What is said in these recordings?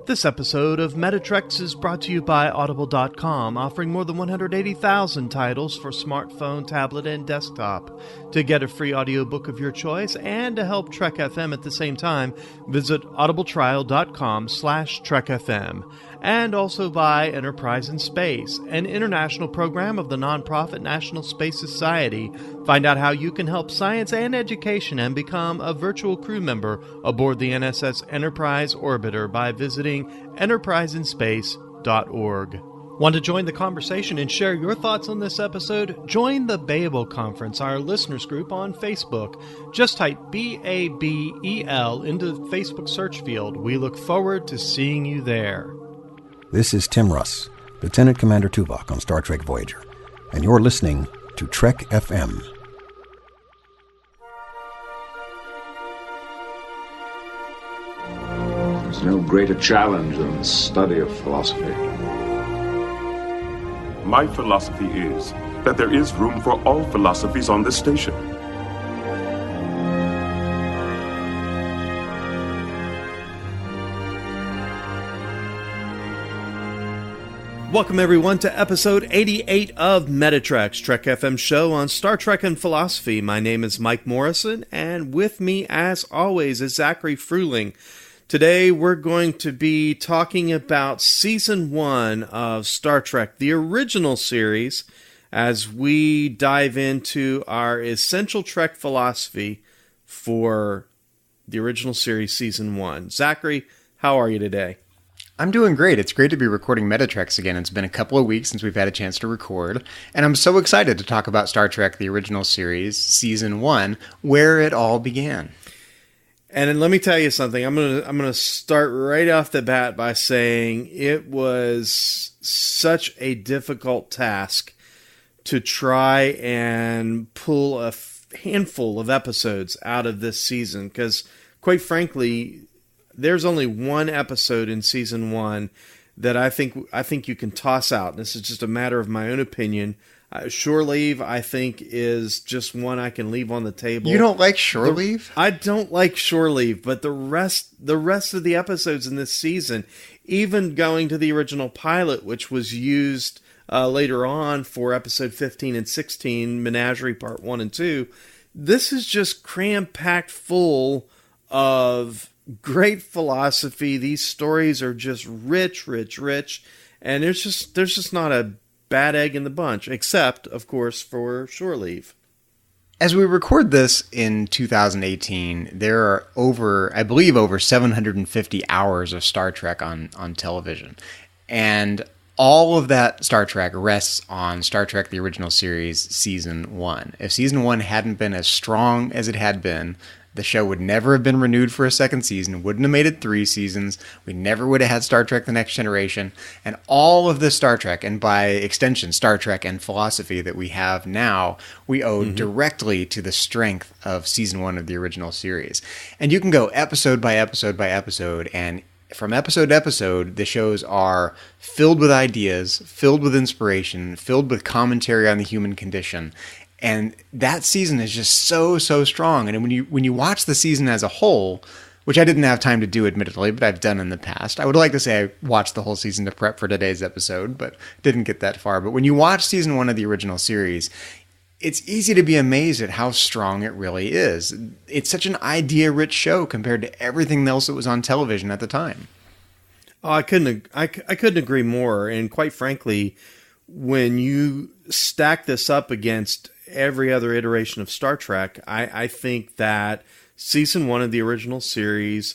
This episode of Metatreks is brought to you by Audible.com, offering more than 180,000 titles for smartphone, tablet, and desktop. To get a free audiobook of your choice and to help Trek FM at the same time, visit audibletrial.com/trekfm. And also by Enterprise in Space, an international program of the nonprofit National Space Society. Find out how you can help science and education and become a virtual crew member aboard the NSS Enterprise Orbiter by visiting enterpriseinspace.org. Want to join the conversation and share your thoughts on this episode? Join the Babel Conference, our listeners group on Facebook. Just type BABEL into the Facebook search field. We look forward to seeing you there. This is Tim Russ, Lieutenant Commander Tuvok on Star Trek Voyager, and you're listening to Trek FM. There's no greater challenge than the study of philosophy. My philosophy is that there is room for all philosophies on this station. Welcome, everyone, to episode 88 of Metatreks, Trek FM show on Star Trek and philosophy. My name is Mike Morrison, and with me, as always, is Zachary Fruhling. Today, we're going to be talking about Season 1 of Star Trek, the original series, as we dive into our essential Trek philosophy for the original series, Season 1. Zachary, how are you today? I'm doing great. It's great to be recording Metatreks again. It's been a couple of weeks since we've had a chance to record, and I'm so excited to talk about Star Trek, the original series, Season 1, where it all began. And let me tell you something. I'm gonna start right off the bat by saying it was such a difficult task to try and pull a handful of episodes out of this season, because, quite frankly, there's only one episode in Season 1 that I think you can toss out. This is just a matter of my own opinion. Shore Leave, I think, is just one I can leave on the table. You don't like Shore Leave? I don't like Shore Leave, but the rest of the episodes in this season, even going to the original pilot, which was used later on for episode 15 and 16, Menagerie Part 1 and 2, this is just cram-packed full of great philosophy. These stories are just rich, and there's just not a bad egg in the bunch, except, of course, for Shore Leave. As we record this in 2018, there are over 750 hours of Star Trek on television. And all of that Star Trek rests on Star Trek, the original series, Season 1. If Season 1 hadn't been as strong as it had been, the show would never have been renewed for a second season, wouldn't have made it 3 seasons, we never would have had Star Trek The Next Generation, and all of this Star Trek, and by extension, Star Trek and philosophy that we have now, we owe directly to the strength of Season 1 of the original series. And you can go episode by episode by episode, and from episode to episode, the shows are filled with ideas, filled with inspiration, filled with commentary on the human condition. And that season is just so strong. And when you watch the season as a whole, which I didn't have time to do, admittedly, but I've done in the past. I would like to say I watched the whole season to prep for today's episode, but didn't get that far. But when you watch Season 1 of the original series, it's easy to be amazed at how strong it really is. It's such an idea-rich show compared to everything else that was on television at the time. Oh, I couldn't agree more. And quite frankly, when you stack this up against every other iteration of Star Trek, I think that Season 1 of the original series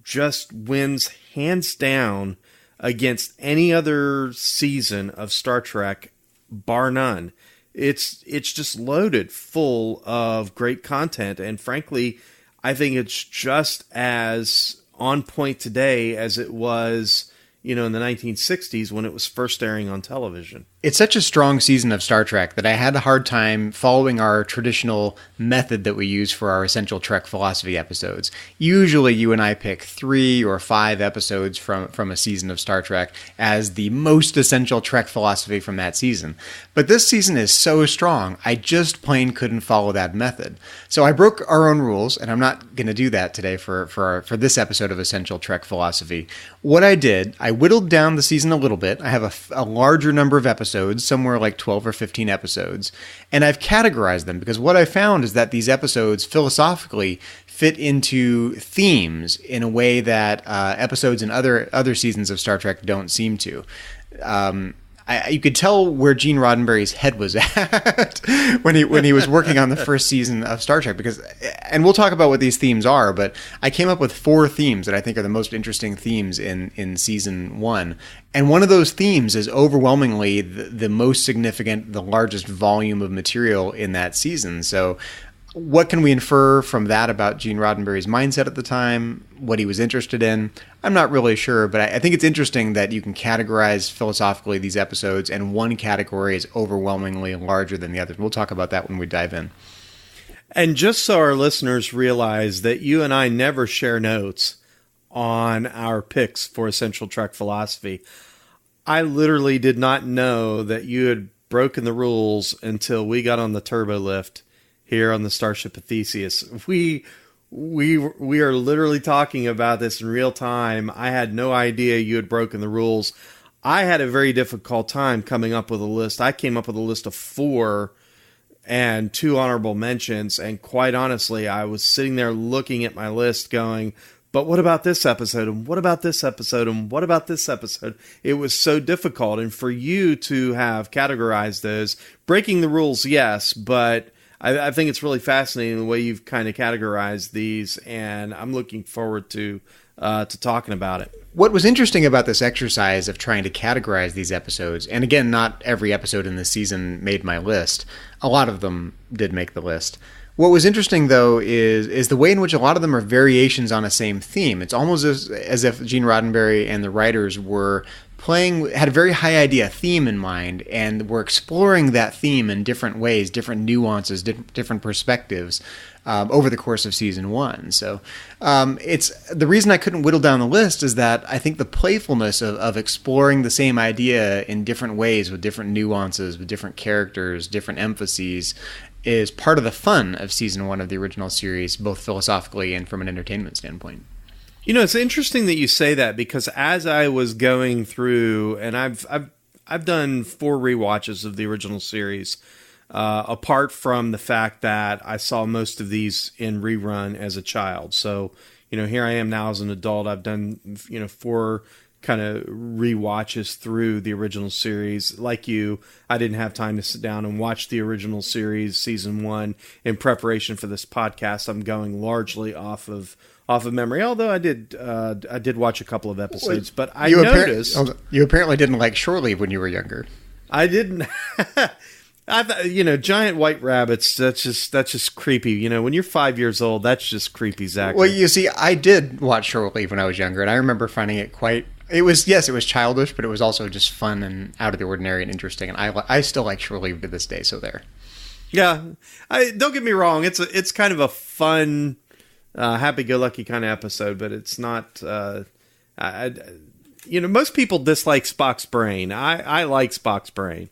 just wins hands down against any other season of Star Trek, bar none. It's just loaded full of great content, and frankly, I think it's just as on point today as it was, in the 1960s when it was first airing on television. It's such a strong season of Star Trek that I had a hard time following our traditional method that we use for our Essential Trek Philosophy episodes. Usually you and I pick 3 or 5 episodes from a season of Star Trek as the most essential Trek philosophy from that season. But this season is so strong, I just plain couldn't follow that method. So I broke our own rules, and I'm not going to do that today for this episode of Essential Trek Philosophy. What I did, I whittled down the season a little bit. I have a larger number of episodes, somewhere like 12 or 15 episodes, and I've categorized them because what I found is that these episodes philosophically fit into themes in a way that episodes in other seasons of Star Trek don't seem to. You could tell where Gene Roddenberry's head was at when he was working on the first season of Star Trek, and we'll talk about what these themes are, but I came up with 4 themes that I think are the most interesting themes in season 1. And one of those themes is overwhelmingly the most significant, the largest volume of material in that season. So what can we infer from that about Gene Roddenberry's mindset at the time, what he was interested in? I'm not really sure, but I think it's interesting that you can categorize philosophically these episodes, and one category is overwhelmingly larger than the other. We'll talk about that when we dive in. And just so our listeners realize that you and I never share notes on our picks for Essential Trek Philosophy, I literally did not know that you had broken the rules until we got on the turbo lift here on the Starship of Theseus. We are literally talking about this in real time. I had no idea you had broken the rules. I had a very difficult time coming up with a list. I came up with a list of 4 and 2 honorable mentions, and quite honestly, I was sitting there looking at my list going, but what about this episode? And what about this episode? And what about this episode? It was so difficult. And for you to have categorized those, breaking the rules, yes, but I think it's really fascinating the way you've kind of categorized these, and I'm looking forward to talking about it. What was interesting about this exercise of trying to categorize these episodes, and again, not every episode in this season made my list. A lot of them did make the list. What was interesting, though, is the way in which a lot of them are variations on a same theme. It's almost as if Gene Roddenberry and the writers had a very high idea theme in mind, and were exploring that theme in different ways, different nuances, different perspectives over the course of season 1. So it's the reason I couldn't whittle down the list is that I think the playfulness of exploring the same idea in different ways with different nuances, with different characters, different emphases, is part of the fun of season 1 of the original series, both philosophically and from an entertainment standpoint. You know, it's interesting that you say that, because as I was going through, and I've done 4 rewatches of the original series, apart from the fact that I saw most of these in rerun as a child. So, here I am now as an adult. I've done 4 kind of rewatches through the original series. Like you, I didn't have time to sit down and watch the original series season 1 in preparation for this podcast. I'm going largely off of memory, although I did watch a couple of episodes. But I noticed you apparently didn't like Shore Leave when you were younger. I didn't. I thought, giant white rabbits. That's just creepy. When you're 5 years old, that's just creepy, Zachary. Well, you see, I did watch Shore Leave when I was younger, and I remember finding it it was childish, but it was also just fun and out of the ordinary and interesting. And I still like Shore Leave to this day. So there. Yeah, don't get me wrong. It's kind of a fun, happy-go-lucky kind of episode, but it's not. Most people dislike Spock's brain. I like Spock's brain.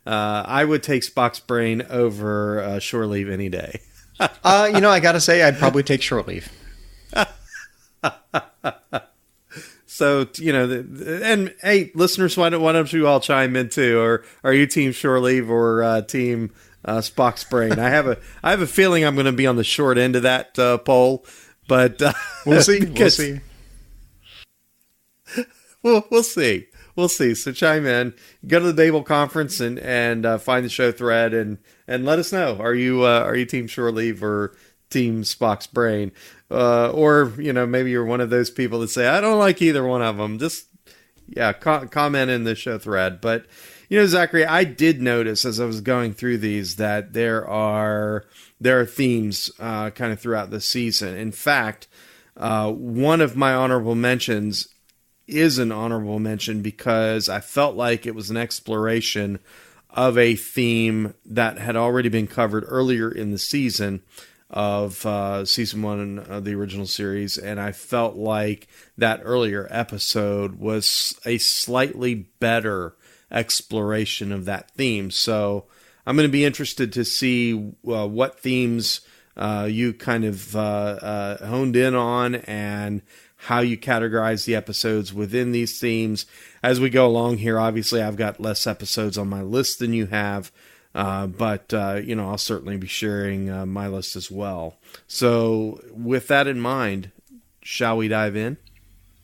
I would take Spock's brain over Shore Leave any day. I gotta say, I'd probably take Shore Leave. So, and hey, listeners, why don't you all chime in too? Or are you team Shore Leave or team Spock's brain? I have a feeling I'm going to be on the short end of that poll, but we'll see. We'll see. We'll see. We'll see. So chime in, go to the Babel conference and find the show thread and let us know. Are you team Shore Leave or team Spock's brain? Or maybe you're one of those people that say, I don't like either one of them. Just, comment in the show thread. But, Zachary, I did notice as I was going through these that there are themes kind of throughout the season. In fact, one of my honorable mentions is an honorable mention because I felt like it was an exploration of a theme that had already been covered earlier in the season of season 1 of the original series, and I felt like that earlier episode was a slightly better exploration of that theme. So I'm going to be interested to see what themes you kind of honed in on and how you categorize the episodes within these themes. As we go along here, obviously I've got less episodes on my list than you have, but I'll certainly be sharing my list as well. So with that in mind, shall we dive in?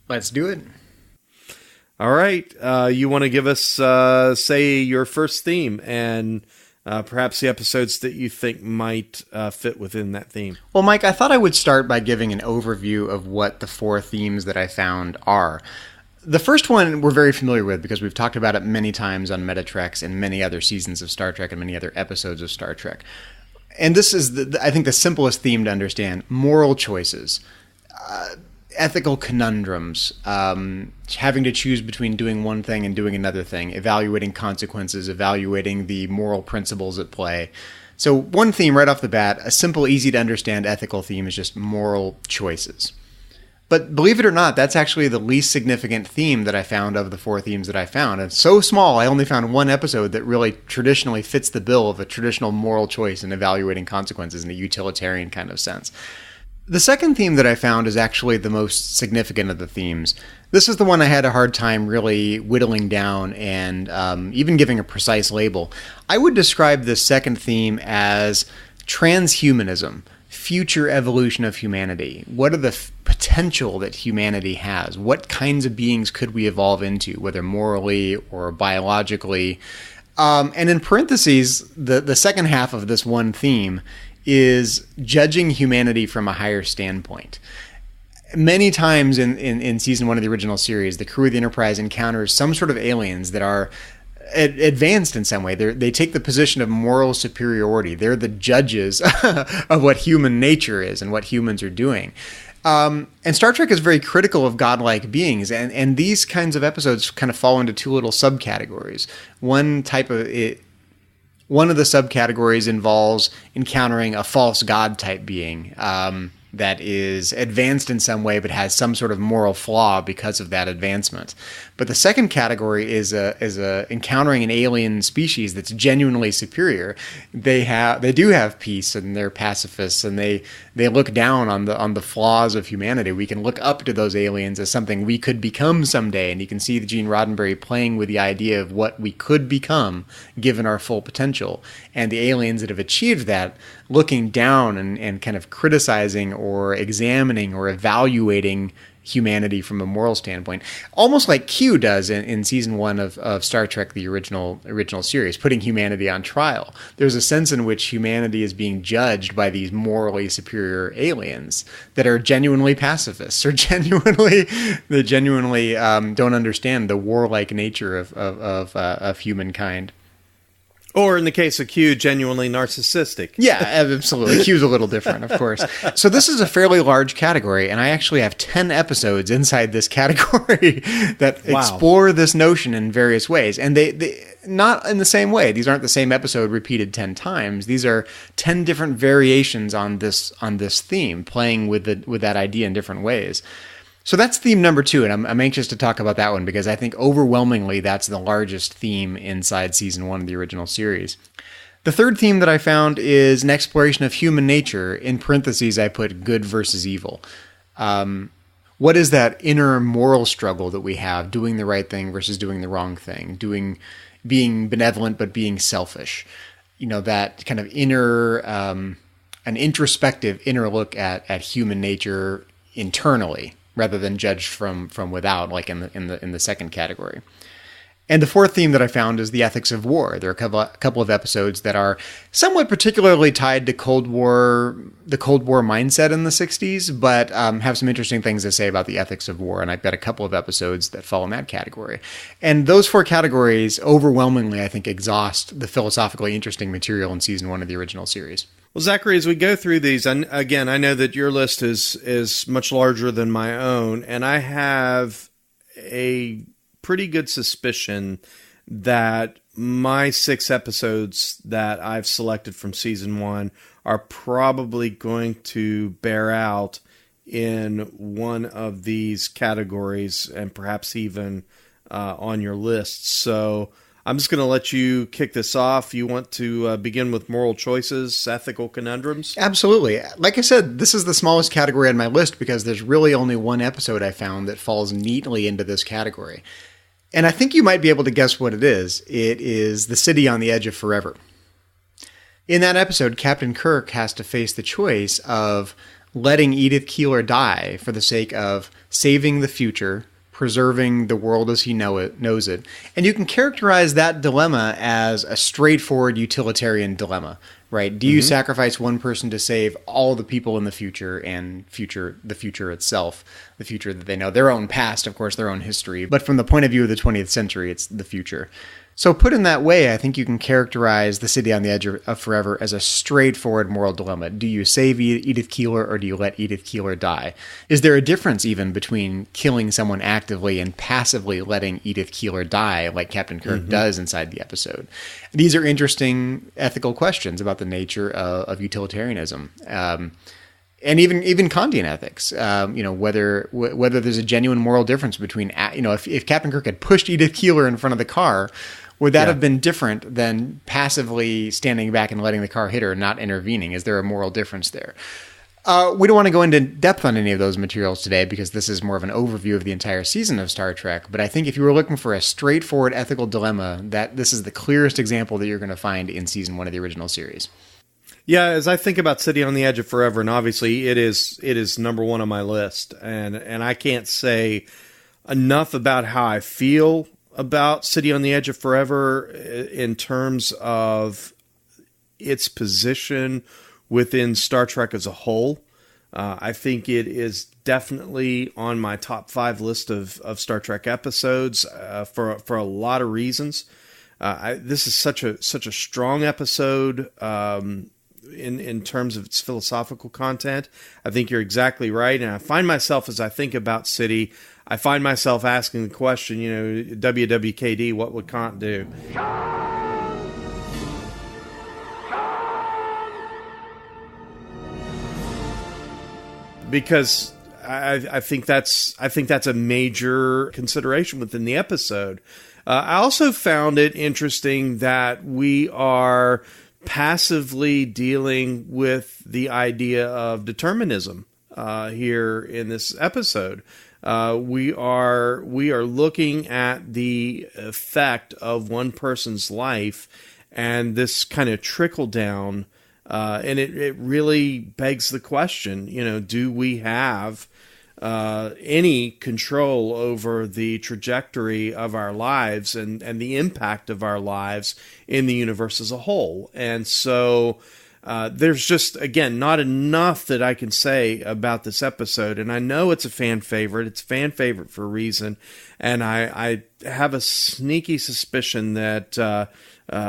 Let's do it. All right. You want to give us, say, your first theme and perhaps the episodes that you think might fit within that theme? Well, Mike, I thought I would start by giving an overview of what the 4 themes that I found are. The first one we're very familiar with because we've talked about it many times on Metatreks and many other seasons of Star Trek and many other episodes of Star Trek. And this is, I think, the simplest theme to understand. Moral choices, ethical conundrums, having to choose between doing one thing and doing another thing, evaluating consequences, evaluating the moral principles at play. So one theme right off the bat, a simple, easy to understand ethical theme is just moral choices. But believe it or not, that's actually the least significant theme that I found of the 4 themes that I found. It's so small, I only found one episode that really traditionally fits the bill of a traditional moral choice in evaluating consequences in a utilitarian kind of sense. The second theme that I found is actually the most significant of the themes. This is the one I had a hard time really whittling down and even giving a precise label. I would describe this second theme as transhumanism. Future evolution of humanity. What are the potential that humanity has? What kinds of beings could we evolve into, whether morally or biologically? And in parentheses, the second half of this one theme is judging humanity from a higher standpoint. Many times in season 1 of the original series, the crew of the Enterprise encounters some sort of aliens that are advanced in some way. They take the position of moral superiority. They're the judges of what human nature is and what humans are doing. And Star Trek is very critical of godlike beings, and these kinds of episodes kind of fall into 2 little subcategories. One of the subcategories involves encountering a false god type being that is advanced in some way but has some sort of moral flaw because of that advancement. But the second category is encountering an alien species that's genuinely superior. They do have peace and they're pacifists and they look down on the flaws of humanity. We can look up to those aliens as something we could become someday, and you can see the Gene Roddenberry playing with the idea of what we could become given our full potential. And the aliens that have achieved that looking down and kind of criticizing or examining or evaluating humanity from a moral standpoint, almost like Q does in season 1 of Star Trek, the original series, putting humanity on trial. There's a sense in which humanity is being judged by these morally superior aliens that are genuinely pacifists or genuinely don't understand the warlike nature of humankind. Or in the case of Q, genuinely narcissistic. Yeah, absolutely. Q's a little different, of course. So this is a fairly large category, and I actually have 10 episodes inside this category that explore this notion in various ways. And they not in the same way. These aren't the same episode repeated 10 times. These are 10 different variations on this theme, playing with that idea in different ways. So that's theme number 2, and I'm anxious to talk about that one because I think overwhelmingly that's the largest theme inside season 1 of the original series. The third theme that I found is an exploration of human nature. In parentheses, I put good versus evil. What is that inner moral struggle that we have, doing the right thing versus doing the wrong thing, being benevolent but being selfish? That kind of inner, an introspective inner look at human nature internally, rather than judged from without, like in the second category. And the fourth theme that I found is the ethics of war. There are a couple of episodes that are somewhat particularly tied to the Cold War mindset in the 60s, but have some interesting things to say about the ethics of war. And I've got a couple of episodes that fall in that category. And those 4 categories overwhelmingly, I think, exhaust the philosophically interesting material in season 1 of the original series. Well, Zachary, as we go through these, and again, I know that your list is much larger than my own, and I have a pretty good suspicion that my 6 episodes that I've selected from season 1 are probably going to bear out in one of these categories, and perhaps even on your list. So I'm just going to let you kick this off. You want to begin with moral choices, ethical conundrums? Absolutely. Like I said, this is the smallest category on my list because there's really only one episode I found that falls neatly into this category. And I think you might be able to guess what it is. It is The City on the Edge of Forever. In that episode, Captain Kirk has to face the choice of letting Edith Keeler die for the sake of saving the future, preserving the world as he knows it. And you can characterize that dilemma as a straightforward utilitarian dilemma, right? Do you sacrifice one person to save all the people in the future and the future itself, the future that they know, their own past, of course, their own history. But from the point of view of the 20th century, it's the future. So put in that way, I think you can characterize The City on the Edge of Forever as a straightforward moral dilemma. Do you save Edith Keeler or do you let Edith Keeler die? Is there a difference even between killing someone actively and passively letting Edith Keeler die, like Captain Kirk does inside the episode? These are interesting ethical questions about the nature of utilitarianism. And even Kantian ethics, whether there's a genuine moral difference between, if Captain Kirk had pushed Edith Keeler in front of the car, would that have been different than passively standing back and letting the car hit her, not intervening? Is there a moral difference there? We don't want to go into depth on any of those materials today because this is more of an overview of the entire season of Star Trek. But I think if you were looking for a straightforward ethical dilemma, that this is the clearest example that you're going to find in season 1 of the original series. Yeah, as I think about City on the Edge of Forever, and obviously it is number 1 on my list, and I can't say enough about how I feel about City on the Edge of Forever in terms of its position within Star Trek as a whole. I think it is definitely on my top 5 list of Star Trek episodes for a lot of reasons. This is such a strong episode. In terms of its philosophical content. I think you're exactly right. And I find myself, as I think about City, I find myself asking the question, WWKD, what would Kant do? Because I think that's a major consideration within the episode. I also found it interesting that we are passively dealing with the idea of determinism here in this episode. We are looking at the effect of one person's life and this kind of trickle down, and it really begs the question, do we have any control over the trajectory of our lives and the impact of our lives in the universe as a whole? And so there's just, again, not enough that I can say about this episode. And I know it's a fan favorite. It's a fan favorite for a reason. And I have a sneaky suspicion that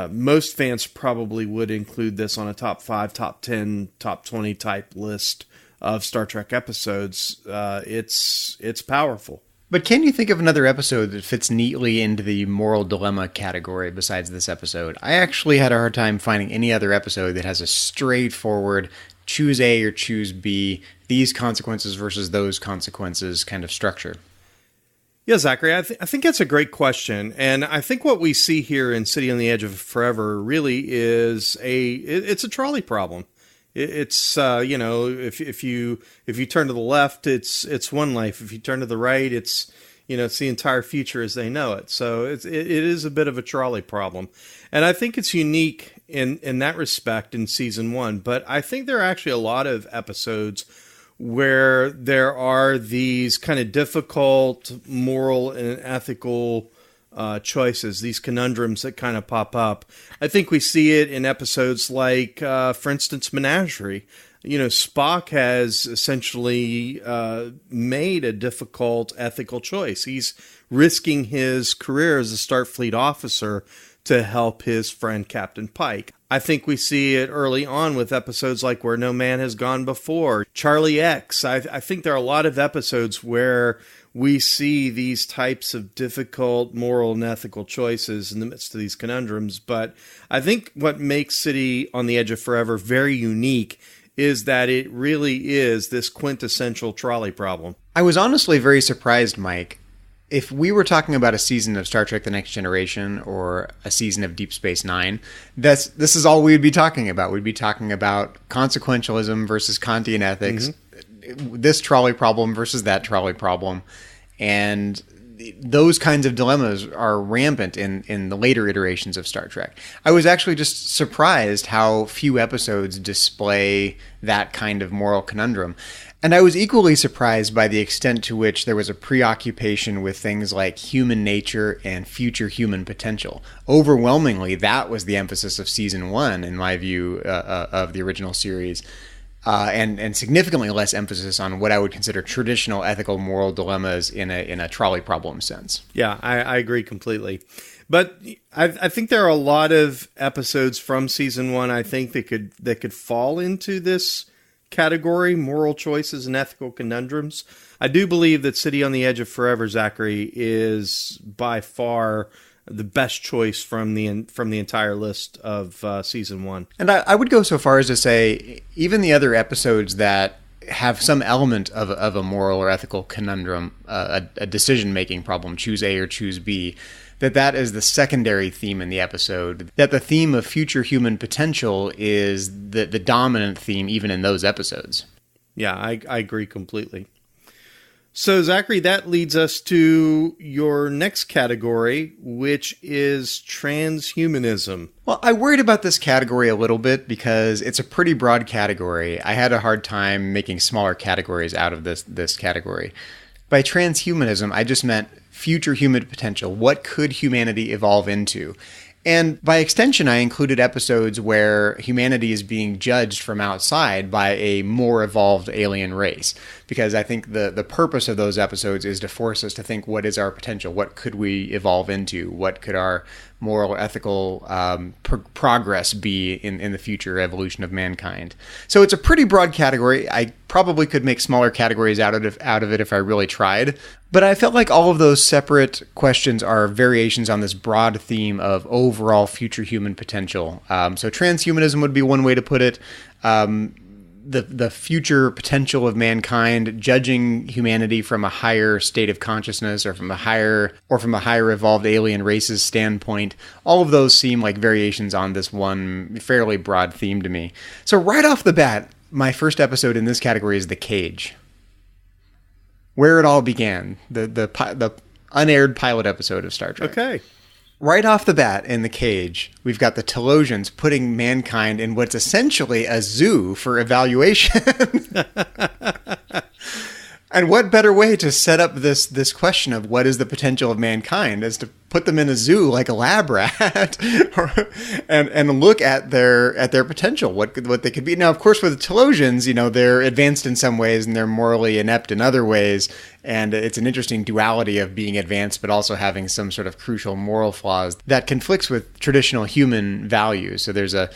most fans probably would include this on a top 5, top 10, top 20 type list of Star Trek episodes. It's powerful. But can you think of another episode that fits neatly into the moral dilemma category besides this episode? I actually had a hard time finding any other episode that has a straightforward choose A or choose B, these consequences versus those consequences kind of structure. Yeah, Zachary, I think that's a great question. And I think what we see here in City on the Edge of Forever really is it's a trolley problem. It's if you turn to the left, it's one life. If you turn to the right, it's the entire future as they know it. So it is a bit of a trolley problem, and I think it's unique in that respect in season 1. But I think there are actually a lot of episodes where there are these kind of difficult moral and ethical choices, these conundrums that kind of pop up. I think we see it in episodes like, for instance, Menagerie. Spock has essentially made a difficult ethical choice. He's risking his career as a Starfleet officer to help his friend Captain Pike. I think we see it early on with episodes like Where No Man Has Gone Before, Charlie X. I think there are a lot of episodes where we see these types of difficult moral and ethical choices in the midst of these conundrums. But I think what makes City on the Edge of Forever very unique is that it really is this quintessential trolley problem. I was honestly very surprised, Mike. If we were talking about a season of Star Trek The Next Generation or a season of Deep Space Nine, this is all we'd be talking about. We'd be talking about consequentialism versus Kantian ethics, this trolley problem versus that trolley problem. And those kinds of dilemmas are rampant in the later iterations of Star Trek. I was actually just surprised how few episodes display that kind of moral conundrum. And I was equally surprised by the extent to which there was a preoccupation with things like human nature and future human potential. Overwhelmingly, that was the emphasis of season 1, in my view, of the original series. And significantly less emphasis on what I would consider traditional ethical moral dilemmas in a trolley problem sense. Yeah, I agree completely. But I think there are a lot of episodes from season 1, I think, that could fall into this category, moral choices and ethical conundrums. I do believe that City on the Edge of Forever, Zachary, is by far the best choice from the entire list of season 1. And I would go so far as to say even the other episodes that have some element of a moral or ethical conundrum, a decision-making problem, choose A or choose B, that is the secondary theme in the episode, that the theme of future human potential is the dominant theme even in those episodes. Yeah, I agree completely. So, Zachary, that leads us to your next category, which is transhumanism. Well, I worried about this category a little bit because it's a pretty broad category. I had a hard time making smaller categories out of this category. By transhumanism, I just meant future human potential. What could humanity evolve into? And by extension, I included episodes where humanity is being judged from outside by a more evolved alien race. Because I think the purpose of those episodes is to force us to think, what is our potential? What could we evolve into? What could our moral or ethical progress be in the future evolution of mankind? So it's a pretty broad category. I probably could make smaller categories out of it if I really tried. But I felt like all of those separate questions are variations on this broad theme of overall future human potential. So transhumanism would be one way to put it. The future potential of mankind, judging humanity from a higher state of consciousness or from a higher evolved alien race's standpoint. All of those seem like variations on this one fairly broad theme to me. So right off the bat, my first episode in this category is The Cage. Where it all began, the unaired pilot episode of Star Trek. Okay. Right off the bat in The Cage, we've got the Telosians putting mankind in what's essentially a zoo for evaluation. And what better way to set up this question of what is the potential of mankind as to put them in a zoo like a lab rat and look at their potential, what they could be. Now, of course, with the Telosians, they're advanced in some ways and they're morally inept in other ways. And it's an interesting duality of being advanced, but also having some sort of crucial moral flaws that conflicts with traditional human values. So there's a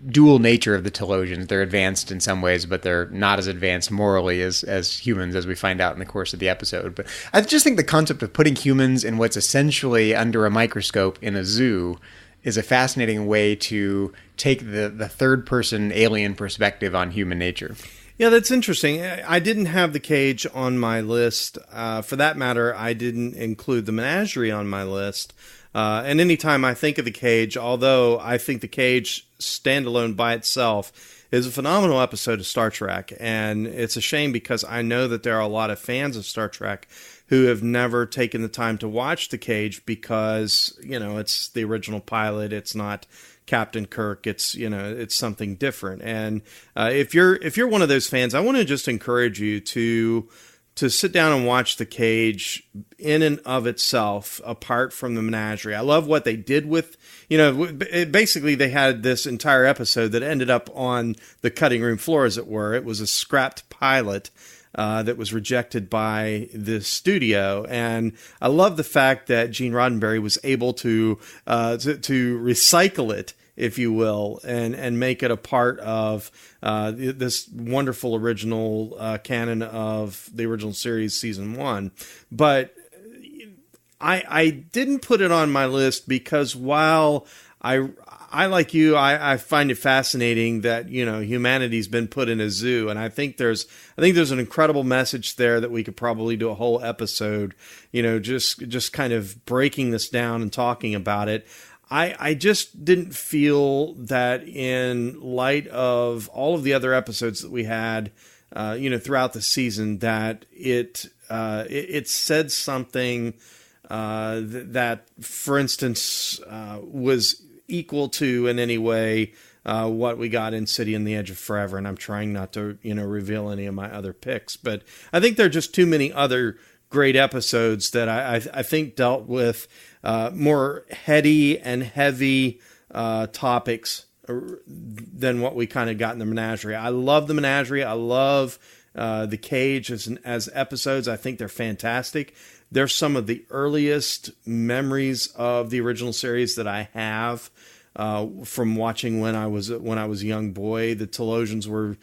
dual nature of the Telosians. They're advanced in some ways, but they're not as advanced morally as humans, as we find out in the course of the episode. But I just think the concept of putting humans in what's essentially under a microscope in a zoo is a fascinating way to take the third-person alien perspective on human nature. Yeah, that's interesting. I didn't have The Cage on my list. For that matter, I didn't include the Menagerie on my list. And anytime I think of The Cage, although I think The Cage standalone by itself is a phenomenal episode of Star Trek, and it's a shame because I know that there are a lot of fans of Star Trek who have never taken the time to watch The Cage because, it's the original pilot, it's not Captain Kirk, it's something different. And if you're one of those fans, I want to just encourage you to sit down and watch The Cage in and of itself, apart from the Menagerie. I love what they did with, basically they had this entire episode that ended up on the cutting room floor, as it were. It was a scrapped pilot that was rejected by the studio. And I love the fact that Gene Roddenberry was able to recycle it, if you will, and make it a part of this wonderful original canon of the original series, season 1. But I didn't put it on my list because while I like you, I find it fascinating that, humanity's been put in a zoo, and I think there's an incredible message there that we could probably do a whole episode, just kind of breaking this down and talking about it. I just didn't feel that in light of all of the other episodes that we had, throughout the season, that it said something that, for instance, was equal to in any way what we got in City on the Edge of Forever. And I'm trying not to, reveal any of my other picks, but I think there are just too many other great episodes that I think dealt with more heady and heavy topics than what we kind of got in the Menagerie. I love the Menagerie. I love the Cage as episodes. I think they're fantastic. They're some of the earliest memories of the original series that I have from watching when I was a young boy. The Telosians were,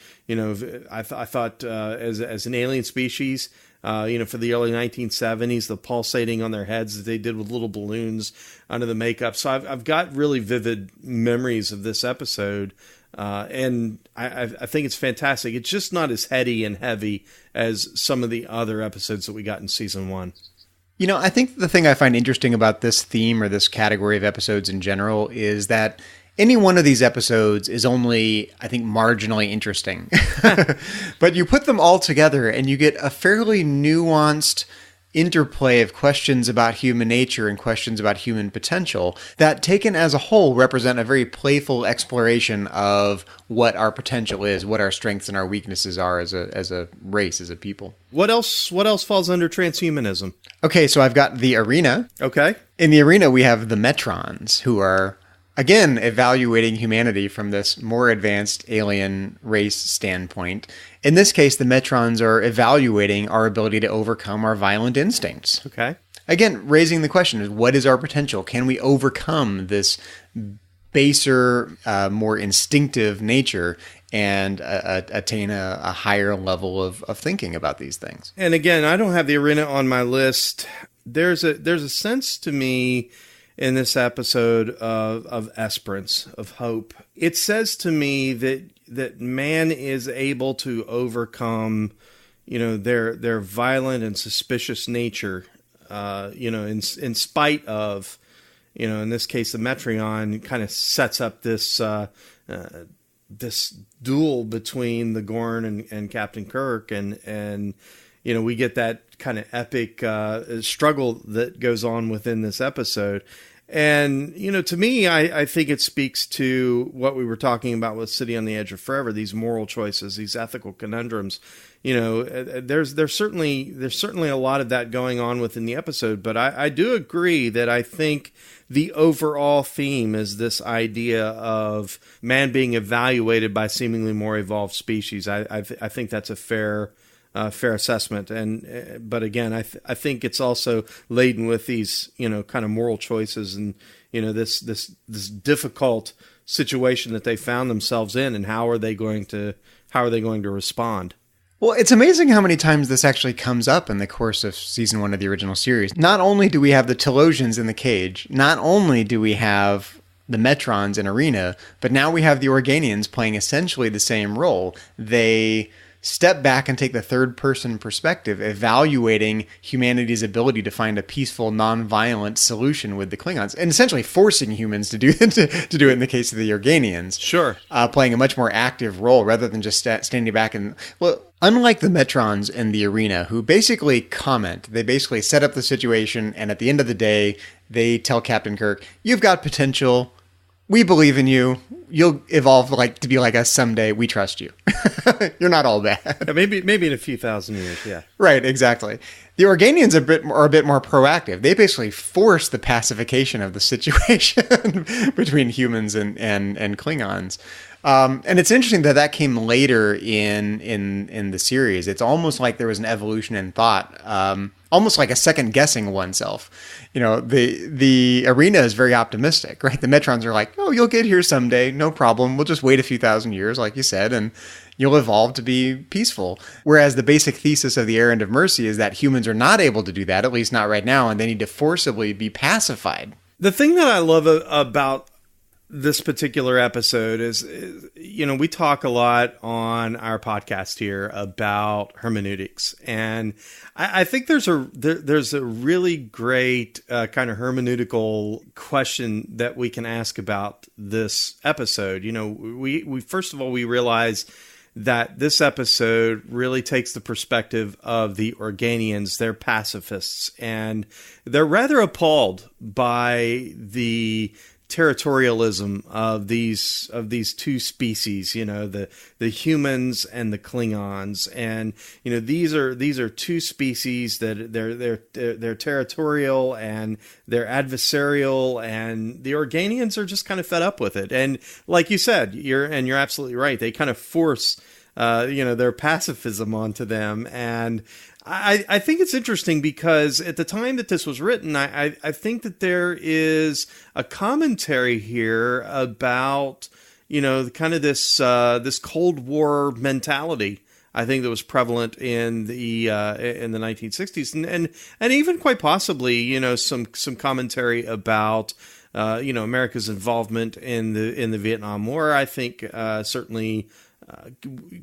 I thought as an alien species, for the early 1970s, the pulsating on their heads that they did with little balloons under the makeup. So I've got really vivid memories of this episode. And I think it's fantastic. It's just not as heady and heavy as some of the other episodes that we got in season 1. I think the thing I find interesting about this theme or this category of episodes in general is that any one of these episodes is only, I think, marginally interesting. But you put them all together and you get a fairly nuanced interplay of questions about human nature and questions about human potential that, taken as a whole, represent a very playful exploration of what our potential is, what our strengths and our weaknesses are as a race, as a people. What else falls under transhumanism? Okay, so I've got the Arena. Okay. In the Arena, we have the Metrons, who are, again, evaluating humanity from this more advanced alien race standpoint. In this case, the Metrons are evaluating our ability to overcome our violent instincts. Okay. Again, raising the question, what is our potential? Can we overcome this baser, more instinctive nature and attain a higher level of thinking about these things? And again, I don't have the Arena on my list. There's a sense to me in this episode of esperance, of hope. It says to me that man is able to overcome, their violent and suspicious nature, in spite of, in this case, the Metreon kind of sets up this this duel between the Gorn and Captain Kirk, and we get that kind of epic struggle that goes on within this episode. And, to me, I think it speaks to what we were talking about with City on the Edge of Forever, these moral choices, these ethical conundrums. There's certainly a lot of that going on within the episode, but I do agree that I think the overall theme is this idea of man being evaluated by seemingly more evolved species. I think that's a fair assessment, but again, I think it's also laden with these kind of moral choices and this difficult situation that they found themselves in, and how are they going to respond? Well, it's amazing how many times this actually comes up in the course of season 1 of the original series. Not only do we have the Telosians in the Cage, not only do we have the Metrons in Arena, but now we have the Organians playing essentially the same role. They step back and take the third-person perspective, evaluating humanity's ability to find a peaceful, non-violent solution with the Klingons, and essentially forcing humans to do it in the case of the Organians. Sure. Playing a much more active role rather than just standing back and... Well, unlike the Metrons in the Arena, who basically comment, they basically set up the situation, and at the end of the day, they tell Captain Kirk, you've got potential, we believe in you. You'll evolve to be like us someday. We trust you. You're not all bad. Yeah, maybe in a few thousand years. Yeah. Right. Exactly. The Organians are a bit more proactive. They basically force the pacification of the situation between humans and Klingons. And it's interesting that came later in the series. It's almost like there was an evolution in thought, almost like a second guessing oneself. The arena is very optimistic, right? The Metrons are like, oh, you'll get here someday, no problem. We'll just wait a few thousand years, like you said, and you'll evolve to be peaceful. Whereas the basic thesis of the Errand of Mercy is that humans are not able to do that, at least not right now, and they need to forcibly be pacified. The thing that I love about this particular episode is, we talk a lot on our podcast here about hermeneutics, and I think there's a really great kind of hermeneutical question that we can ask about this episode. We first of all, we realize that this episode really takes the perspective of the Organians. They're pacifists, and they're rather appalled by the territorialism of these two species, the humans and the Klingons, and these are two species that they're territorial and they're adversarial, and the Organians are just kind of fed up with it. And like you said, you're absolutely right. They kind of force their pacifism onto them, and I think it's interesting because at the time that this was written, I think that there is a commentary here about, kind of this Cold War mentality. I think that was prevalent in the 1960s, and even quite possibly, some commentary about America's involvement in the Vietnam War. I think certainly.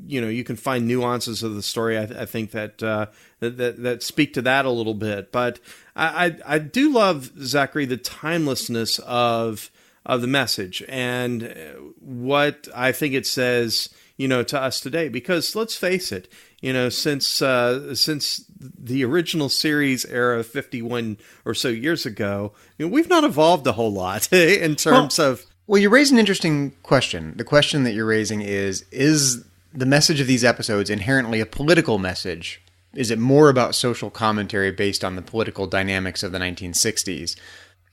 You can find nuances of the story. I think that speak to that a little bit, but I do love, Zachary, the timelessness of the message and what I think it says, to us today. Because let's face it, since the original series era 51 or so years ago, we've not evolved a whole lot in terms of. Well, you raise an interesting question. The question that you're raising is the message of these episodes inherently a political message? Is it more about social commentary based on the political dynamics of the 1960s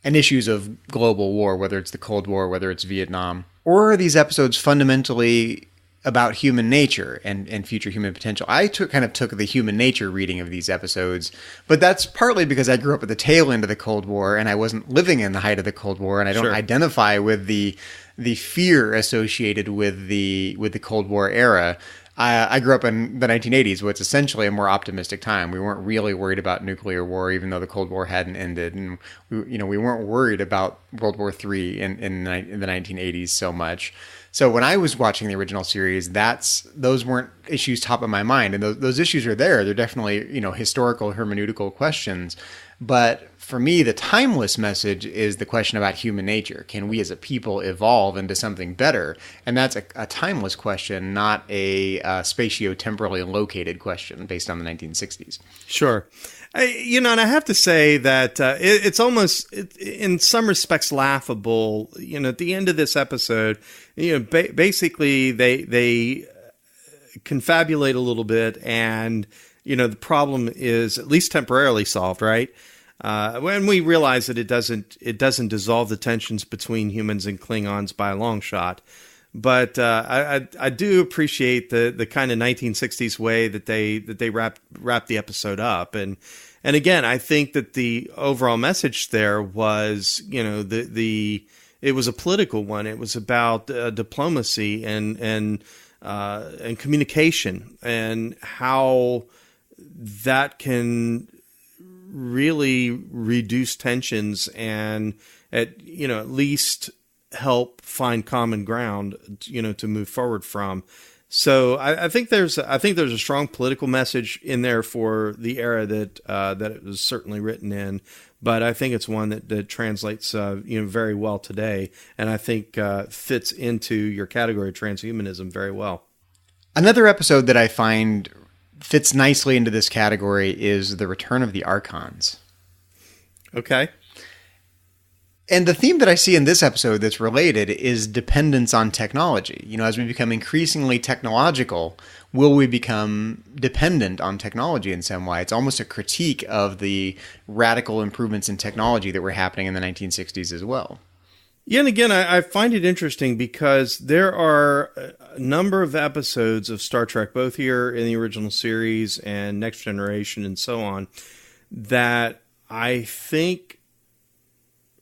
and issues of global war, whether it's the Cold War, whether it's Vietnam? Or are these episodes fundamentally about human nature and future human potential? I took the human nature reading of these episodes, but that's partly because I grew up at the tail end of the Cold War and I wasn't living in the height of the Cold War, and I don't identify with the fear associated with the Cold War era. I grew up in the 1980s, which is essentially a more optimistic time. We weren't really worried about nuclear war, even though the Cold War hadn't ended, and we weren't worried about World War III in the 1980s so much. So when I was watching the original series, those weren't issues top of my mind, and those issues are there. They're definitely historical hermeneutical questions, but for me, the timeless message is the question about human nature. Can we as a people evolve into something better? And that's a timeless question, not a spatio-temporally located question based on the 1960s. Sure. And I have to say that it's almost, in some respects, laughable. At the end of this episode, basically they confabulate a little bit, and the problem is at least temporarily solved, right? When we realize that it doesn't dissolve the tensions between humans and Klingons by a long shot. But I do appreciate the kind of 1960s way that they wrap the episode up, and again, I think that the overall message there was, it was a political one. It was about diplomacy and communication, and how that can really reduce tensions and at least help find common ground, to move forward from. So I think there's a strong political message in there for the era that it was certainly written in, but I think it's one that translates very well today, and I think fits into your category of transhumanism very well. Another episode that I find fits nicely into this category is The Return of the Archons. Okay. And the theme that I see in this episode that's related is dependence on technology. You know, as we become increasingly technological, will we become dependent on technology in some way? It's almost a critique of the radical improvements in technology that were happening in the 1960s as well. Yeah, and again, I find it interesting because there are a number of episodes of Star Trek, both here in the original series and Next Generation and so on, that I think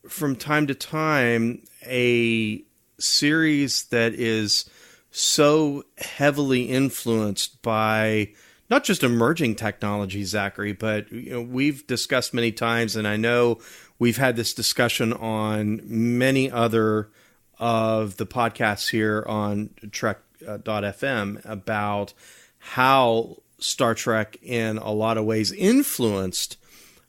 from time to time, a series that is so heavily influenced by not just emerging technology, Zachary, but we've discussed many times, and I know we've had this discussion on many other of the podcasts here on Trek.fm about how Star Trek in a lot of ways influenced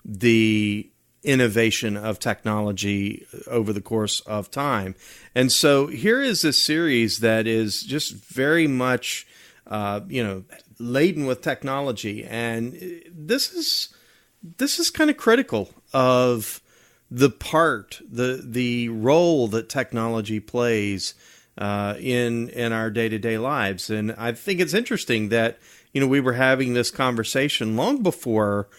the innovation of technology over the course of time. And so here is this series that is just very much, laden with technology. And this is kind of critical of the part, the role that technology plays in our day-to-day lives. And I think it's interesting that, we were having this conversation long before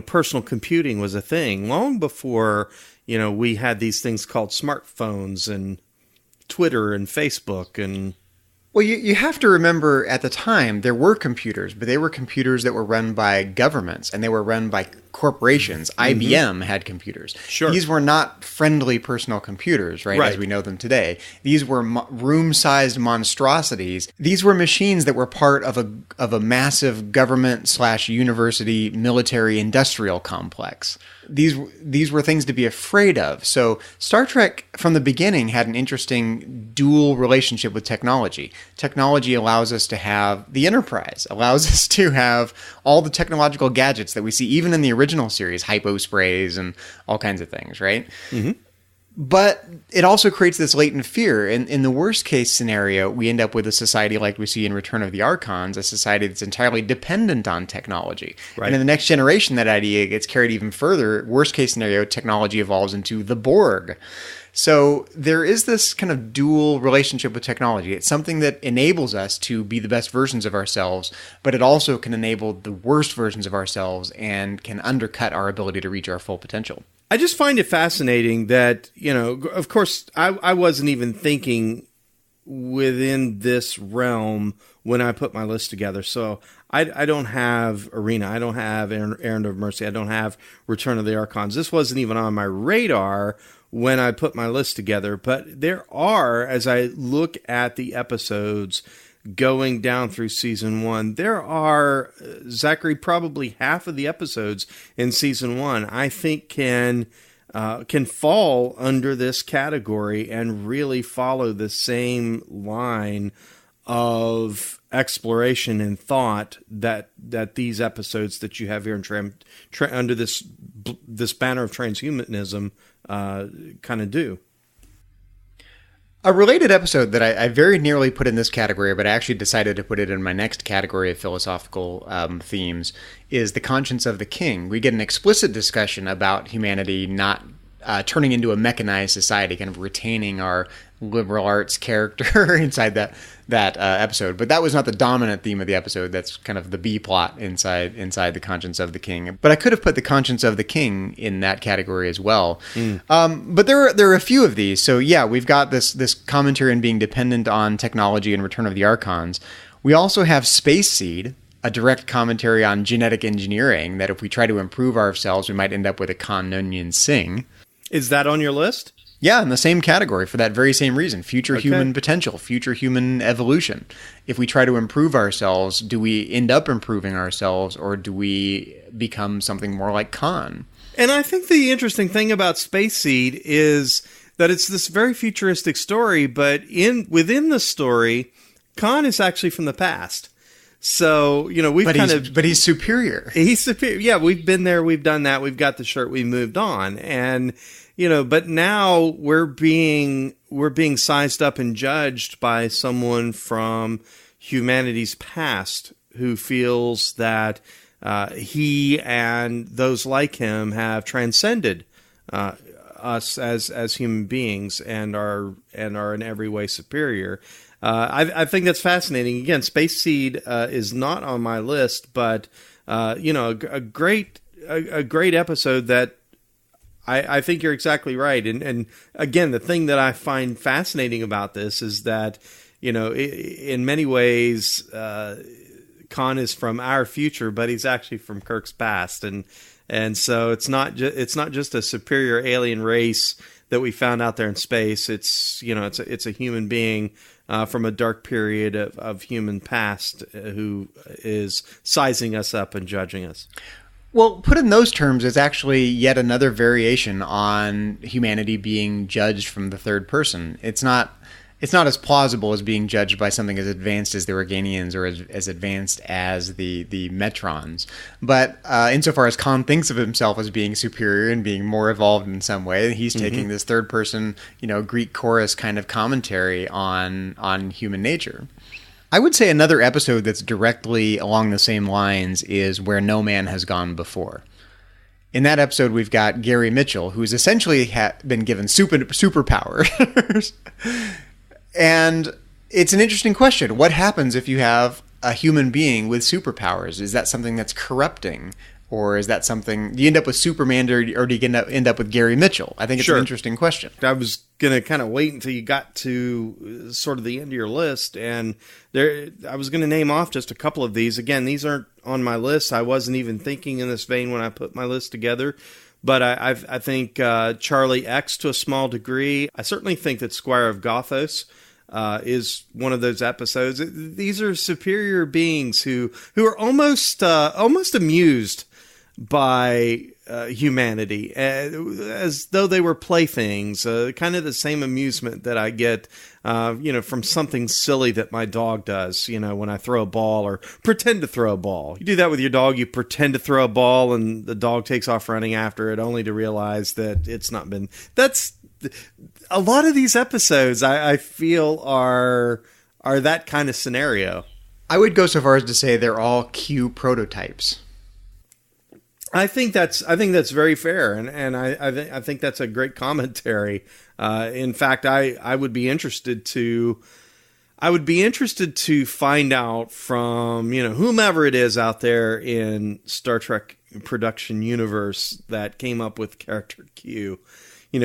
personal computing was a thing, long before, we had these things called smartphones and Twitter and Facebook. And well, you have to remember at the time there were computers, but they were computers that were run by governments and they were run by corporations. IBM had computers. Sure. These were not friendly personal computers, right, as we know them today. These were room-sized monstrosities. These were machines that were part of a massive government/university military industrial complex. These were things to be afraid of. So Star Trek from the beginning had an interesting dual relationship with technology. Technology allows us to have the Enterprise, allows us to have all the technological gadgets that we see even in the original series, hypo sprays and all kinds of things, right? Mm-hmm. But it also creates this latent fear. In the worst case scenario, we end up with a society like we see in Return of the Archons, a society that's entirely dependent on technology. Right. And in the Next Generation, that idea gets carried even further. Worst case scenario, technology evolves into the Borg. So there is this kind of dual relationship with technology. It's something that enables us to be the best versions of ourselves, but it also can enable the worst versions of ourselves and can undercut our ability to reach our full potential. I just find it fascinating that, of course, I wasn't even thinking within this realm when I put my list together. So I don't have Arena. I don't have Errand of Mercy. I don't have Return of the Archons. This wasn't even on my radar when I put my list together. But there are, as I look at the episodes going down through season 1, there are, Zachary, probably half of the episodes in season 1, I think can fall under this category and really follow the same line of exploration and thought that these episodes that you have here in under this banner of transhumanism kind of do. A related episode that I very nearly put in this category, but I actually decided to put it in my next category of philosophical themes, is The Conscience of the King. We get an explicit discussion about humanity not turning into a mechanized society, kind of retaining our liberal arts character inside that episode. But that was not the dominant theme of the episode. That's kind of the B plot inside The Conscience of the King. But I could have put The Conscience of the King in that category as well. But there are a few of these. So yeah, we've got this commentary on being dependent on technology and Return of the Archons. We also have Space Seed, a direct commentary on genetic engineering, that if we try to improve ourselves, we might end up with a Khan Noonien Singh. Is that on your list? Yeah, in the same category for that very same reason. Future human potential, future human evolution. If we try to improve ourselves, do we end up improving ourselves, or do we become something more like Khan? And I think the interesting thing about Space Seed is that it's this very futuristic story, but within the story, Khan is actually from the past. So, but he's superior. He's superior. Yeah, we've been there, we've done that, we've got the shirt, we moved on. And, but now we're being sized up and judged by someone from humanity's past who feels that us as human beings and are in every way superior. I think that's fascinating. Again, Space Seed is not on my list, but a great episode that I think you're exactly right. And again, the thing that I find fascinating about this is that, in many ways, Khan is from our future, but he's actually from Kirk's past. And so it's not just a superior alien race that we found out there in space. It's a human being from a dark period of human past who is sizing us up and judging us. Well, put in those terms, it's actually yet another variation on humanity being judged from the third person. It's not as plausible as being judged by something as advanced as the Organians or as advanced as the Metrons. But insofar as Khan thinks of himself as being superior and being more evolved in some way, he's taking this third person, Greek chorus kind of commentary on human nature. I would say another episode that's directly along the same lines is Where No Man Has Gone Before. In that episode, we've got Gary Mitchell, who's essentially been given superpowers. And it's an interesting question. What happens if you have a human being with superpowers? Is that something that's corrupting? Or is that something... Do you end up with Superman or do you end up with Gary Mitchell? I think it's an interesting question. I was going to kind of wait until you got to sort of the end of your list. And I was going to name off just a couple of these. Again, these aren't on my list. I wasn't even thinking in this vein when I put my list together. But I think Charlie X to a small degree. I certainly think that Squire of Gothos is one of those episodes. These are superior beings who are almost amused by humanity, as though they were playthings. Kind of the same amusement that I get, from something silly that my dog does. When I throw a ball or pretend to throw a ball. You do that with your dog. You pretend to throw a ball, and the dog takes off running after it, only to realize that it's not been. That's a lot of these episodes. I feel are that kind of scenario. I would go so far as to say they're all Q prototypes. I think that's very fair, and I think that's a great commentary. In fact, I would be interested to find out from whomever it is out there in Star Trek production universe that came up with character Q,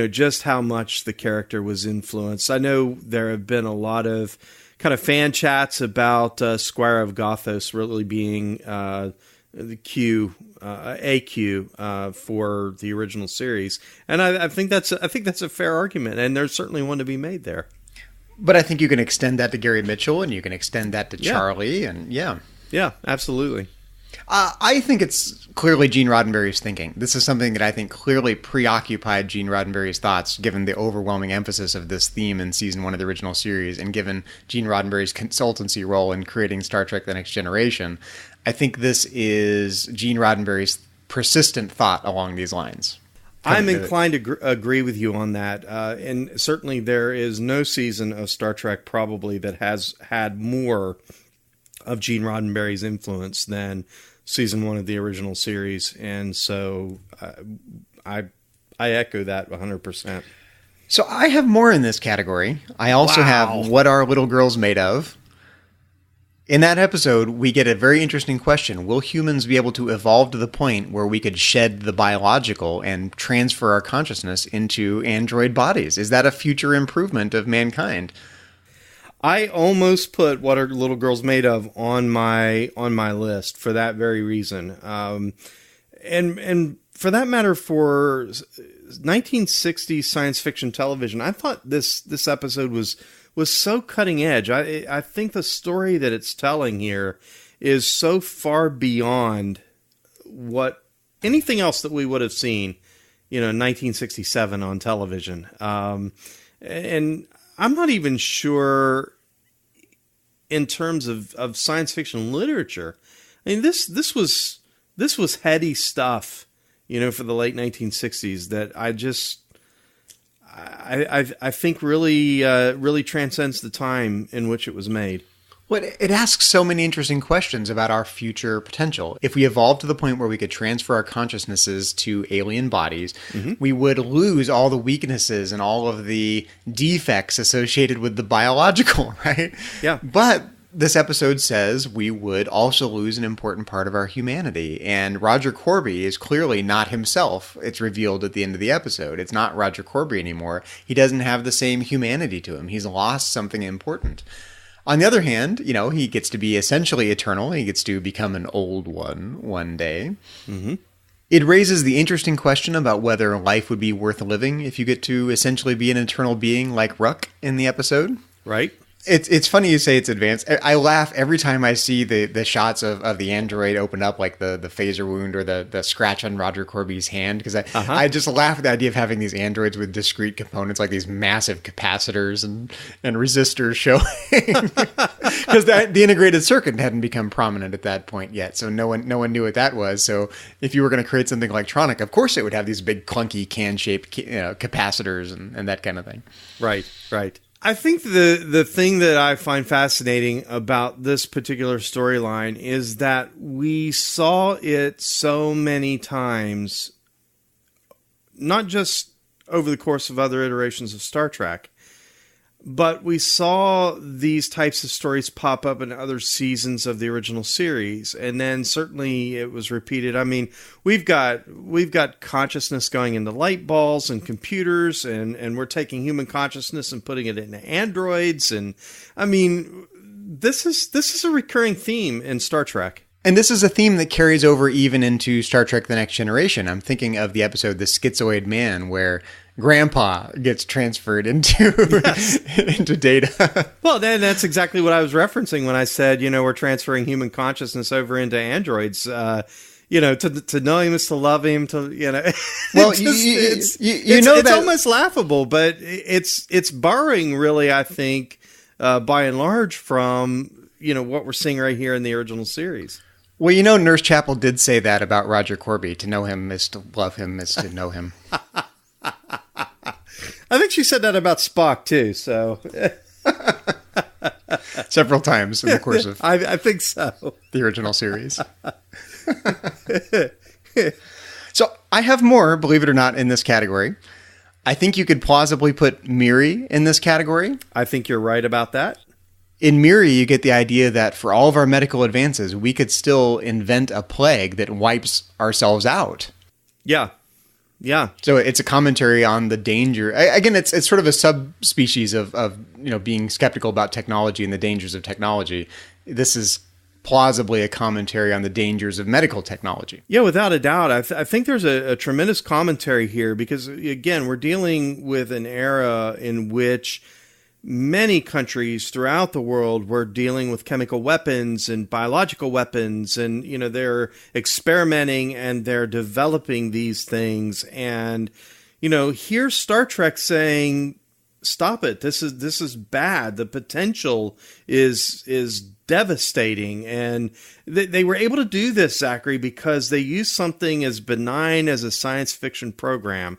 just how much the character was influenced. I know there have been a lot of kind of fan chats about Squire of Gothos really being the Q. AQ for the original series, and I think that's a fair argument, and there's certainly one to be made there. But I think you can extend that to Gary Mitchell, and you can extend that to Charlie, and yeah, absolutely. I think it's clearly Gene Roddenberry's thinking. This is something that I think clearly preoccupied Gene Roddenberry's thoughts, given the overwhelming emphasis of this theme in season 1 of the original series, and given Gene Roddenberry's consultancy role in creating Star Trek: The Next Generation. I think this is Gene Roddenberry's persistent thought along these lines. I'm inclined to agree with you on that. And certainly there is no season of Star Trek probably that has had more of Gene Roddenberry's influence than season 1 of the original series. And so I echo that 100%. So I have more in this category. I also have What Are Little Girls Made Of? In that episode, we get a very interesting question. Will humans be able to evolve to the point where we could shed the biological and transfer our consciousness into android bodies? Is that a future improvement of mankind? I almost put What Are Little Girls Made Of on my list for that very reason. And for that matter, for 1960s science fiction television, I thought this episode was so cutting edge. I think the story that it's telling here is so far beyond what anything else that we would have seen, in 1967 on television. And I'm not even sure in terms of science fiction literature. I mean, this was heady stuff, for the late 1960s that I think really transcends the time in which it was made. Well, it asks so many interesting questions about our future potential. If we evolved to the point where we could transfer our consciousnesses to alien bodies, we would lose all the weaknesses and all of the defects associated with the biological, right? Yeah. But this episode says we would also lose an important part of our humanity. And Roger Corby is clearly not himself. It's revealed at the end of the episode. It's not Roger Corby anymore. He doesn't have the same humanity to him. He's lost something important. On the other hand, he gets to be essentially eternal. He gets to become an old one day. Mm-hmm. It raises the interesting question about whether life would be worth living if you get to essentially be an eternal being like Ruck in the episode. Right. It's funny you say it's advanced. I laugh every time I see the shots of the android open up, like the phaser wound or the scratch on Roger Corby's hand, because I just laugh at the idea of having these androids with discrete components, like these massive capacitors and resistors showing, because the integrated circuit hadn't become prominent at that point yet, so no one knew what that was. So if you were going to create something electronic, of course it would have these big clunky can-shaped capacitors and that kind of thing. Right. I think the thing that I find fascinating about this particular storyline is that we saw it so many times, not just over the course of other iterations of Star Trek, but we saw these types of stories pop up in other seasons of the original series, and then certainly it was repeated. I mean, we've got consciousness going into light balls and computers, and we're taking human consciousness and putting it into androids, and I mean, this is a recurring theme in Star Trek. And this is a theme that carries over even into Star Trek The Next Generation. I'm thinking of the episode The Schizoid Man, where Grandpa gets transferred into into Data. Well, then that's exactly what I was referencing when I said, we're transferring human consciousness over into androids. To know him is to love him. Well, it's almost laughable, but it's borrowing, really, I think, by and large, from what we're seeing right here in the original series. Well, Nurse Chapel did say that about Roger Corby. To know him is to love him, is to know him. I think she said that about Spock, too, so... Several times in the course of... I think so. The original series. So, I have more, believe it or not, in this category. I think you could plausibly put Miri in this category. I think you're right about that. In Miri, you get the idea that for all of our medical advances, we could still invent a plague that wipes ourselves out. Yeah. So it's a commentary on the danger. Again, it's sort of a subspecies of being skeptical about technology and the dangers of technology. This is plausibly a commentary on the dangers of medical technology. Yeah, without a doubt. I think there's a tremendous commentary here because, again, we're dealing with an era in which many countries throughout the world were dealing with chemical weapons and biological weapons, and they're experimenting and they're developing these things. And here's Star Trek saying, "Stop it! This is bad. The potential is devastating." And they were able to do this, Zachary, because they used something as benign as a science fiction program,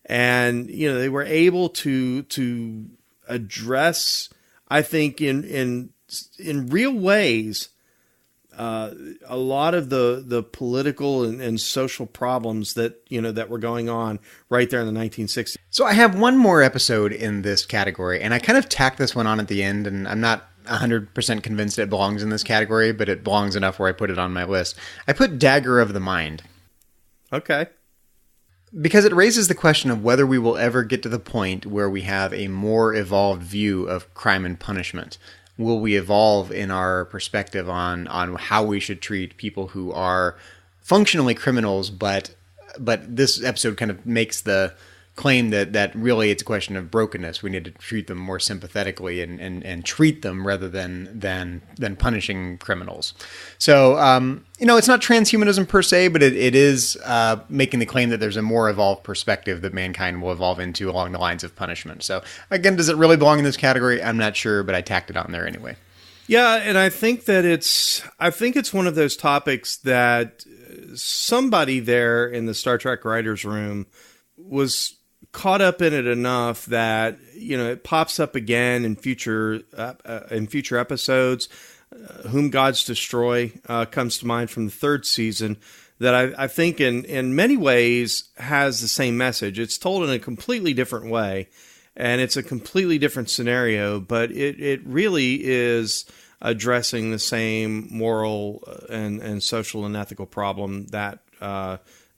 and they were able to address, I think, in real ways, a lot of the political and social problems that were going on right there in the 1960s. So I have one more episode in this category, and I kind of tacked this one on at the end, and I'm not 100% convinced it belongs in this category, but it belongs enough where I put it on my list. I put Dagger of the Mind. Okay. Because it raises the question of whether we will ever get to the point where we have a more evolved view of crime and punishment. Will we evolve in our perspective on how we should treat people who are functionally criminals, but this episode kind of makes the claim that really it's a question of brokenness. We need to treat them more sympathetically and treat them rather than punishing criminals. So, it's not transhumanism per se, but it is making the claim that there's a more evolved perspective that mankind will evolve into along the lines of punishment. So, again, does it really belong in this category? I'm not sure, but I tacked it on there anyway. Yeah, and I think it's one of those topics that somebody there in the Star Trek writers' room was caught up in it enough that it pops up again in future episodes. Whom Gods Destroy comes to mind from the third season that I think in many ways has the same message. It's told in a completely different way, and it's a completely different scenario, but it really is addressing the same moral and social and ethical problem that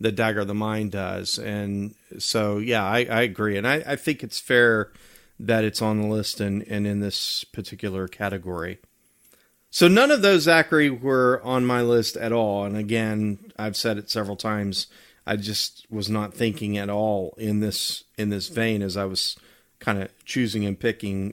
the Dagger of the Mind does. And so, yeah, I agree. And I think it's fair that it's on the list and in this particular category. So none of those, Zachary, were on my list at all. And again, I've said it several times. I just was not thinking at all in this vein as I was kind of choosing and picking,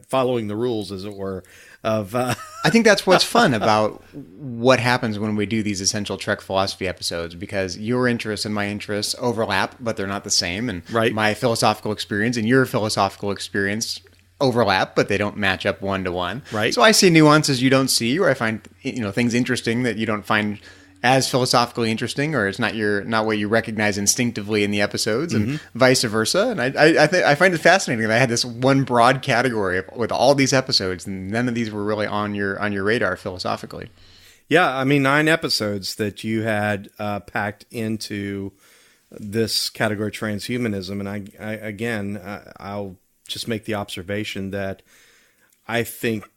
following the rules, as it were. I think that's what's fun about what happens when we do these Essential Trek Philosophy episodes, because your interests and my interests overlap, but they're not the same. And right. My philosophical experience and your philosophical experience overlap, but they don't match up one-to-one. Right. So I see nuances you don't see, or I find things interesting that you don't find as philosophically interesting, or it's not what you recognize instinctively in the episodes, and vice versa. And I find it fascinating that I had this one broad category with all these episodes, and none of these were really on your radar philosophically. Yeah, I mean, 9 episodes that you had packed into this category, transhumanism, and I'll just make the observation that I think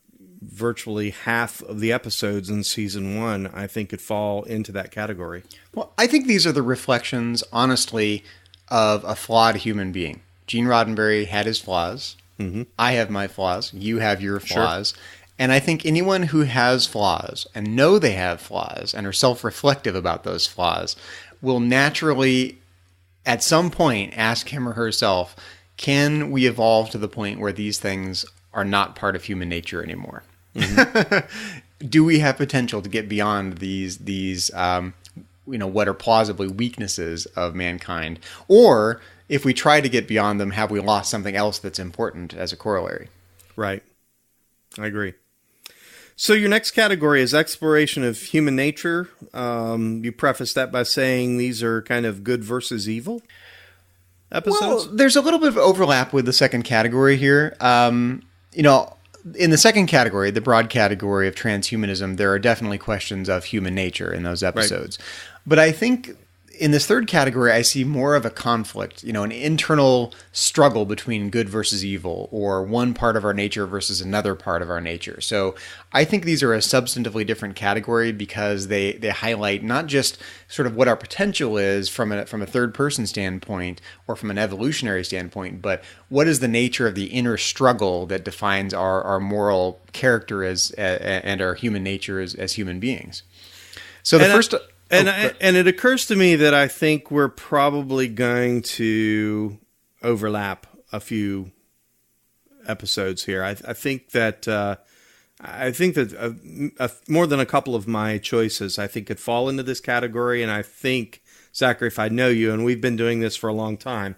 virtually half of the episodes in season 1, I think, could fall into that category. Well, I think these are the reflections, honestly, of a flawed human being. Gene Roddenberry had his flaws. Mm-hmm. I have my flaws. You have your flaws. Sure. And I think anyone who has flaws and know they have flaws and are self-reflective about those flaws will naturally, at some point, ask him or herself, can we evolve to the point where these things are not part of human nature anymore? Mm-hmm. Do we have potential to get beyond these what are plausibly weaknesses of mankind? Or if we try to get beyond them, have we lost something else that's important as a corollary? Right. I agree. So your next category is exploration of human nature. You preface that by saying these are kind of good versus evil episodes? Well, there's a little bit of overlap with the second category here. In the second category, the broad category of transhumanism, there are definitely questions of human nature in those episodes. Right. But I think in this third category, I see more of a conflict, an internal struggle between good versus evil, or one part of our nature versus another part of our nature. So I think these are a substantively different category because they highlight not just sort of what our potential is from a third-person standpoint or from an evolutionary standpoint, but what is the nature of the inner struggle that defines our moral character and our human nature as human beings. So the first... And it occurs to me that I think we're probably going to overlap a few episodes here. I think that more than a couple of my choices, I think, could fall into this category. And I think, Zachary, if I know you, and we've been doing this for a long time,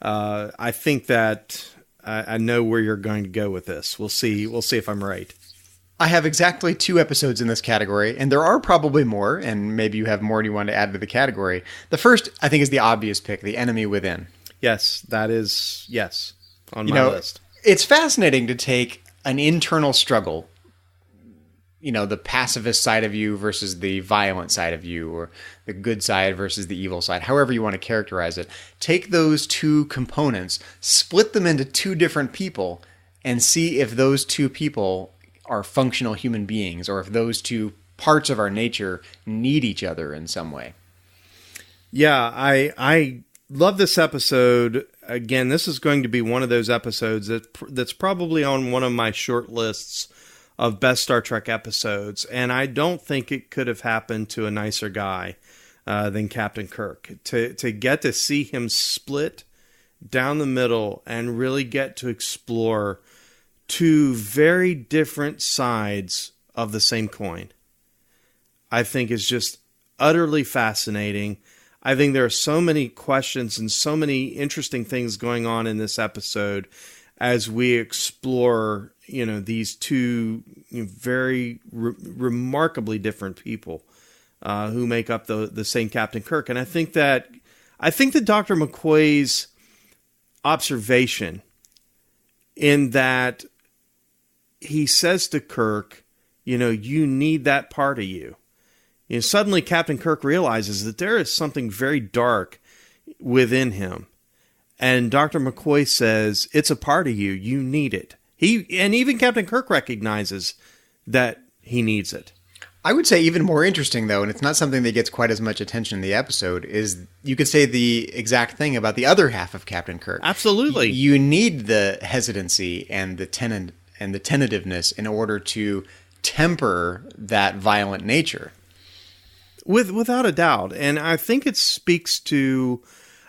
I think that I know where you're going to go with this. We'll see if I'm right. I have exactly 2 episodes in this category, and there are probably more, and maybe you have more you want to add to the category. The first, I think, is the obvious pick, The Enemy Within. Yes, that is, on my list. It's fascinating to take an internal struggle, the pacifist side of you versus the violent side of you, or the good side versus the evil side, however you want to characterize it. Take those 2 components, split them into 2 different people, and see if those 2 people are functional human beings, or if those 2 parts of our nature need each other in some way. Yeah, I love this episode. Again, this is going to be one of those episodes that's probably on one of my short lists of best Star Trek episodes, and I don't think it could have happened to a nicer guy than Captain Kirk. To get to see him split down the middle and really get to explore 2 very different sides of the same coin, I think is just utterly fascinating. I think there are so many questions and so many interesting things going on in this episode as we explore, these 2 very remarkably different people who make up the same Captain Kirk. And I think that Dr. McCoy's observation in that he says to Kirk, you need that part of you. Suddenly Captain Kirk realizes that there is something very dark within him. And Dr. McCoy says, it's a part of you. You need it. And even Captain Kirk recognizes that he needs it. I would say even more interesting, though, and it's not something that gets quite as much attention in the episode, is you could say the exact thing about the other half of Captain Kirk. Absolutely. You need the hesitancy and the tentativeness in order to temper that violent nature. Without a doubt. And I think it speaks to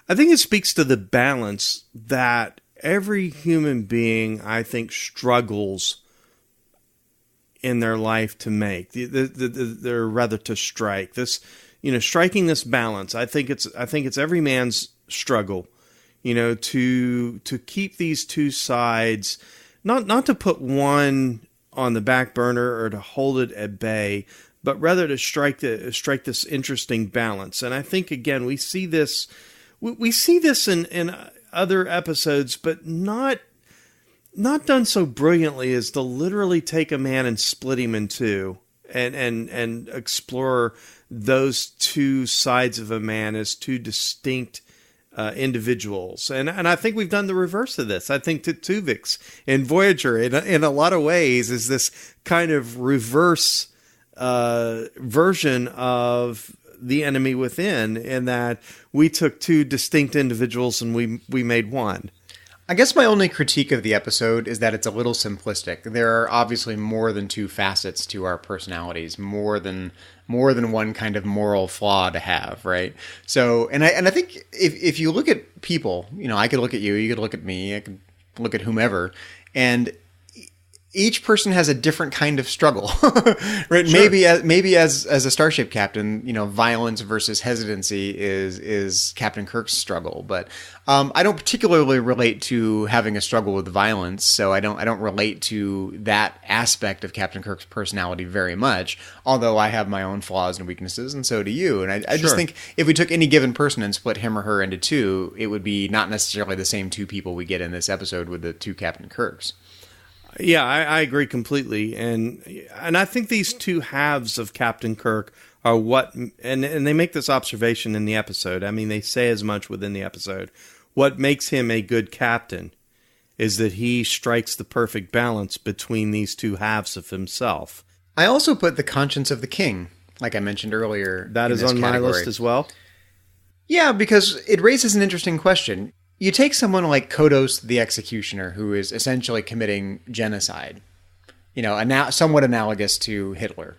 the balance that every human being, I think, struggles in their life to make. They're rather to strike this, striking this balance. I think it's every man's struggle, to keep these two sides, not to put one on the back burner or to hold it at bay, but rather to strike this interesting balance. And I think, again, we see this in other episodes, but not done so brilliantly as to literally take a man and split him in two and explore those two sides of a man as two distinct individuals. And I think we've done the reverse of this. I think that Tuvix in Voyager in a lot of ways is this kind of reverse version of the enemy within, in that we took two distinct individuals and we made one. I guess my only critique of the episode is that it's a little simplistic. There are obviously more than two facets to our personalities, more than one kind of moral flaw to have, right? So, and I think if you look at people, I could look at you, you could look at me, I could look at whomever, and each person has a different kind of struggle, right? Sure. Maybe as a starship captain, violence versus hesitancy is Captain Kirk's struggle. But I don't particularly relate to having a struggle with violence, so I don't relate to that aspect of Captain Kirk's personality very much. Although I have my own flaws and weaknesses, and so do you. And I just think if we took any given person and split him or her into two, it would be not necessarily the same two people we get in this episode with the two Captain Kirks. Yeah, I agree completely, and I think these two halves of Captain Kirk are what, and they make this observation in the episode. I mean, they say as much within the episode. What makes him a good captain is that he strikes the perfect balance between these two halves of himself. I also put the conscience of the king, like I mentioned earlier. That is on my list as well. Yeah, because it raises an interesting question. You take someone like Kodos the Executioner, who is essentially committing genocide, somewhat analogous to Hitler.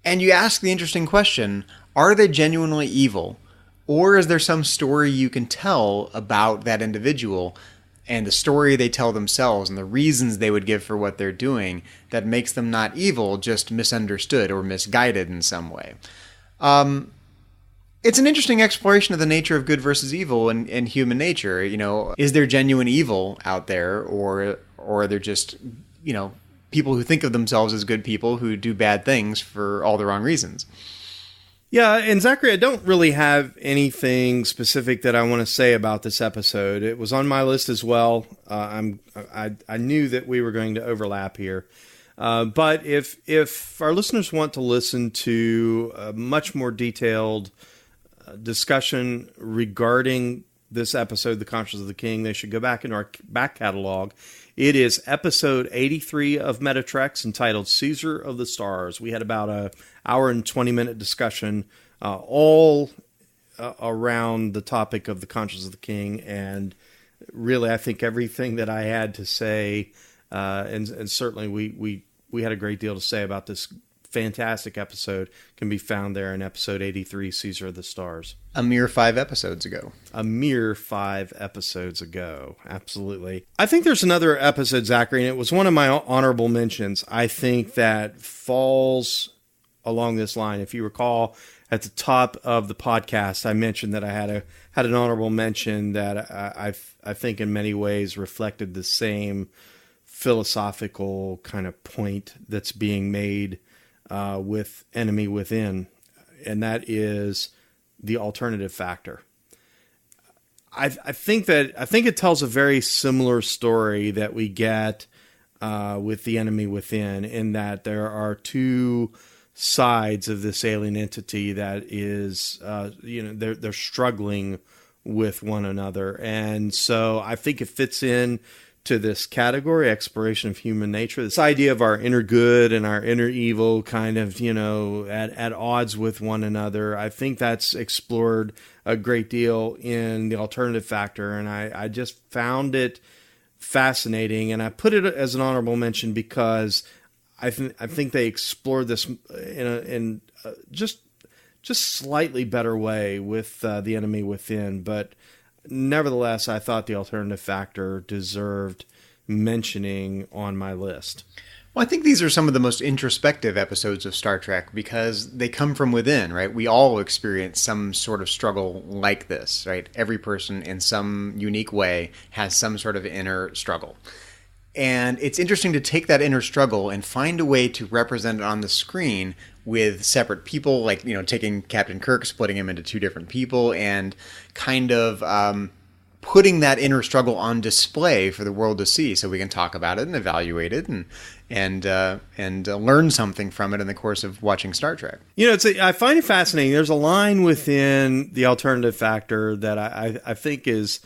And you ask the interesting question, are they genuinely evil? Or is there some story you can tell about that individual and the story they tell themselves and the reasons they would give for what they're doing that makes them not evil, just misunderstood or misguided in some way? It's an interesting exploration of the nature of good versus evil and human nature. Is there genuine evil out there, or are there just, people who think of themselves as good people who do bad things for all the wrong reasons? Yeah, and Zachary, I don't really have anything specific that I want to say about this episode. It was on my list as well. I knew that we were going to overlap here. But if our listeners want to listen to a much more detailed discussion regarding this episode, The Conscience of the King, they should go back into our back catalog. It is episode 83 of Metatrex, entitled Caesar of the Stars. We had about an hour and 20-minute discussion all around the topic of The Conscience of the King, and really I think everything that I had to say, and certainly we had a great deal to say about this fantastic episode, can be found there in episode 83, Caesar of the Stars. A mere 5 episodes ago. Absolutely. I think there's another episode, Zachary, and it was one of my honorable mentions, I think, that falls along this line. If you recall, at the top of the podcast, I mentioned that I had an honorable mention that I think in many ways reflected the same philosophical kind of point that's being made with Enemy Within, and that is the alternative factor. I think it tells a very similar story that we get with the enemy within, in that there are two sides of this alien entity that is, they're struggling with one another. And so I think it fits in to this category, exploration of human nature, this idea of our inner good and our inner evil kind of, at odds with one another. I think that's explored a great deal in The Alternative Factor, and I just found it fascinating, and I put it as an honorable mention because I think they explored this in just slightly better way with The Enemy Within, but nevertheless, I thought The Alternative Factor deserved mentioning on my list. Well, I think these are some of the most introspective episodes of Star Trek because they come from within, right? We all experience some sort of struggle like this, right? Every person in some unique way has some sort of inner struggle. And it's interesting to take that inner struggle and find a way to represent it on the screen with separate people, like, taking Captain Kirk, splitting him into two different people, and kind of putting that inner struggle on display for the world to see, so we can talk about it and evaluate it and learn something from it in the course of watching Star Trek. I find it fascinating. There's a line within The Alternative Factor that I think is,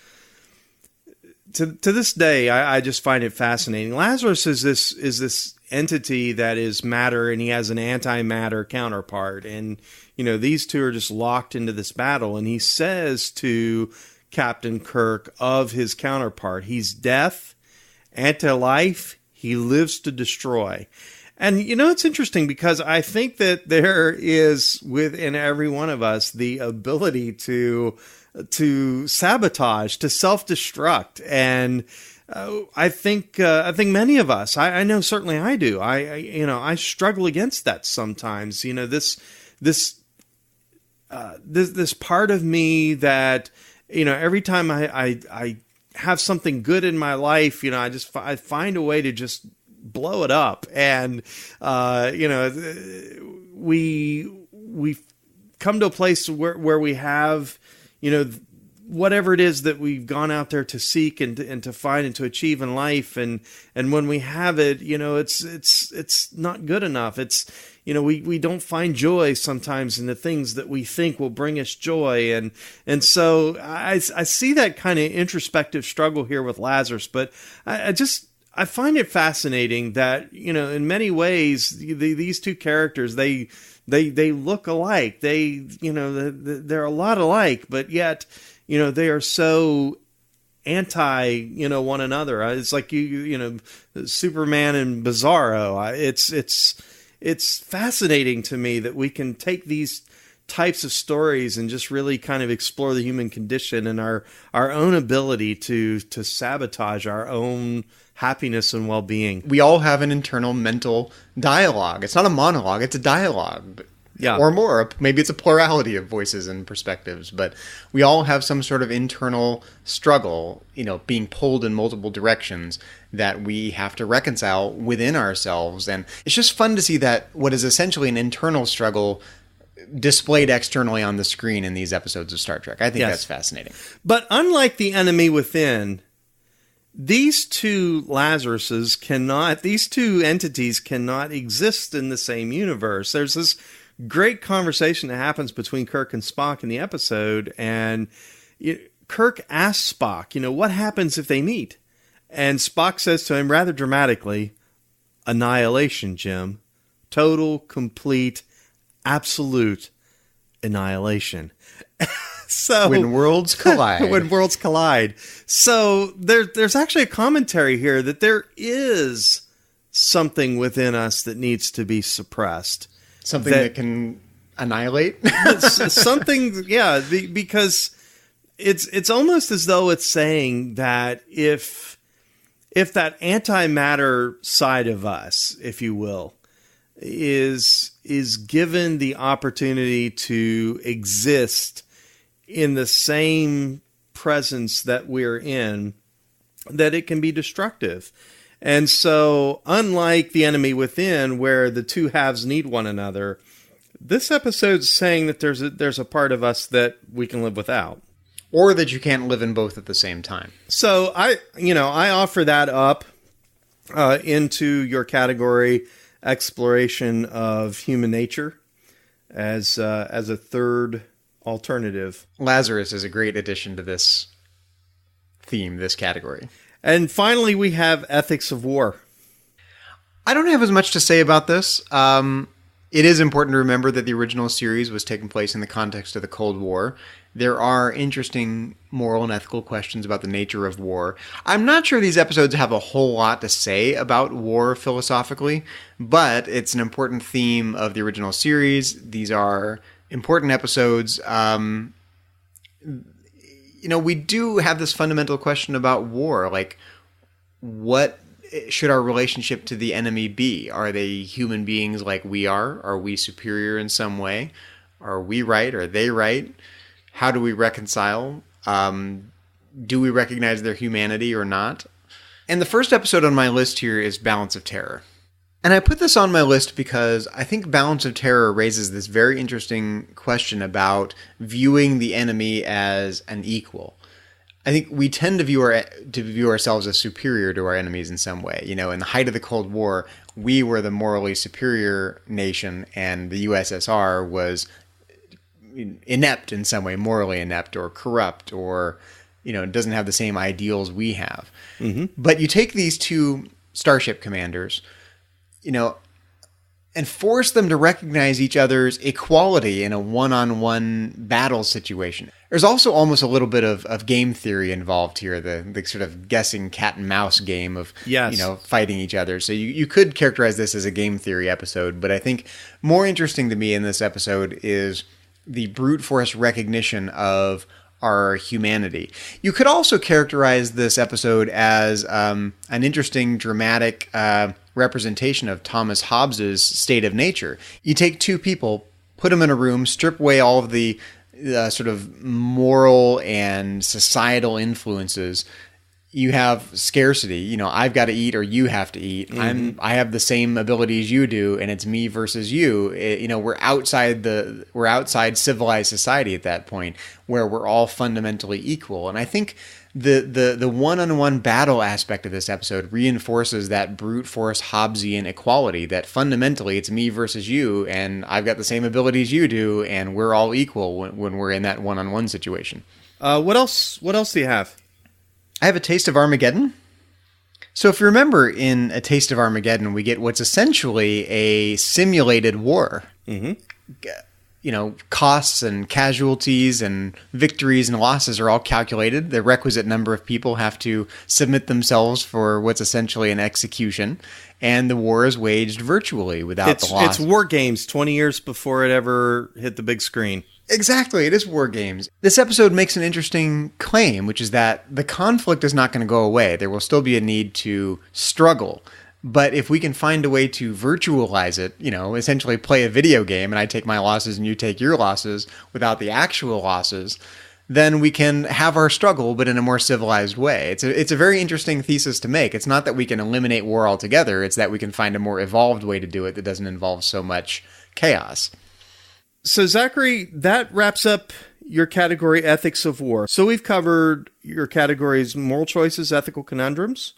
to this day, I just find it fascinating. Lazarus is this entity that is matter, and he has an antimatter counterpart, and these two are just locked into this battle. And he says to Captain Kirk of his counterpart, he's death, anti-life, he lives to destroy. And it's interesting because I think that there is within every one of us the ability to sabotage, to self-destruct, and I think many of us, I know certainly I do. I struggle against that sometimes. This part of me that every time I have something good in my life, I find a way to just blow it up, and we come to a place where we have whatever it is that we've gone out there to seek and to find and to achieve in life, and when we have it, it's not good enough. It's we don't find joy sometimes in the things that we think will bring us joy, and so I see that kind of introspective struggle here with Lazarus, but I find it fascinating that in many ways these two characters they look alike. They're a lot alike, but yet they are so anti one another. It's like Superman and Bizarro. It's fascinating to me that we can take these types of stories and just really kind of explore the human condition and our own ability to sabotage our own happiness and well-being. We all have an internal mental dialogue. It's not a monologue, it's a dialogue. Yeah. Or more. Maybe it's a plurality of voices and perspectives, but we all have some sort of internal struggle, being pulled in multiple directions that we have to reconcile within ourselves. And it's just fun to see that what is essentially an internal struggle displayed externally on the screen in these episodes of Star Trek. I think that's fascinating. But unlike The Enemy Within, these two these two entities cannot exist in the same universe. There's this great conversation that happens between Kirk and Spock in the episode, and Kirk asks Spock, what happens if they meet? And Spock says to him rather dramatically, annihilation, Jim. Total, complete, absolute annihilation. So when worlds collide. When worlds collide. So there's actually a commentary here that there is something within us that needs to be suppressed. Something that can annihilate? Something, yeah, because it's almost as though it's saying that if that antimatter side of us, if you will, is given the opportunity to exist in the same presence that we're in, that it can be destructive. And so, unlike The Enemy Within, where the two halves need one another, this episode's saying that there's a part of us that we can live without. Or that you can't live in both at the same time. So I offer that up into your category exploration of human nature as a third alternative. Lazarus is a great addition to this theme, this category. And finally, we have ethics of war. I don't have as much to say about this. It is important to remember that the original series was taking place in the context of the Cold War. There are interesting moral and ethical questions about the nature of war. I'm not sure these episodes have a whole lot to say about war philosophically, but it's an important theme of the original series. These are important episodes. We do have this fundamental question about war, like what should our relationship to the enemy be? Are they human beings like we are? Are we superior in some way? Are we right? Are they right? How do we reconcile? Do we recognize their humanity or not? And the first episode on my list here is Balance of Terror. And I put this on my list because I think Balance of Terror raises this very interesting question about viewing the enemy as an equal. I think we tend to view ourselves as superior to our enemies in some way. In the height of the Cold War, we were the morally superior nation, and the USSR was inept in some way, morally inept or corrupt, or doesn't have the same ideals we have. Mm-hmm. But you take these two starship commanders, and force them to recognize each other's equality in a one-on-one battle situation. There's also almost a little bit of game theory involved here, the sort of guessing cat and mouse game of fighting each other. So you could characterize this as a game theory episode, but I think more interesting to me in this episode is the brute force recognition of our humanity. You could also characterize this episode as an interesting, dramatic representation of Thomas Hobbes's state of nature. You take two people, put them in a room, strip away all of the sort of moral and societal influences. You have scarcity. I've got to eat or you have to eat. Mm-hmm. I have the same abilities you do, and it's me versus you. We're outside civilized society at that point, where we're all fundamentally equal. And I think the one-on-one battle aspect of this episode reinforces that brute force Hobbesian equality, that fundamentally it's me versus you, and I've got the same abilities you do, and we're all equal when we're in that one-on-one situation. What else do you have? I have A Taste of Armageddon. So if you remember, in A Taste of Armageddon, we get what's essentially a simulated war. Mm-hmm. Costs and casualties and victories and losses are all calculated. The requisite number of people have to submit themselves for what's essentially an execution. And the war is waged virtually without the loss. It's War Games 20 years before it ever hit the big screen. Exactly, it is War Games. This episode makes an interesting claim, which is that the conflict is not going to go away. There will still be a need to struggle. But if we can find a way to virtualize it, essentially play a video game and I take my losses and you take your losses without the actual losses, then we can have our struggle, but in a more civilized way. It's a very interesting thesis to make. It's not that we can eliminate war altogether. It's that we can find a more evolved way to do it that doesn't involve so much chaos. So, Zachary, that wraps up your category Ethics of War. So we've covered your categories Moral Choices, Ethical Conundrums.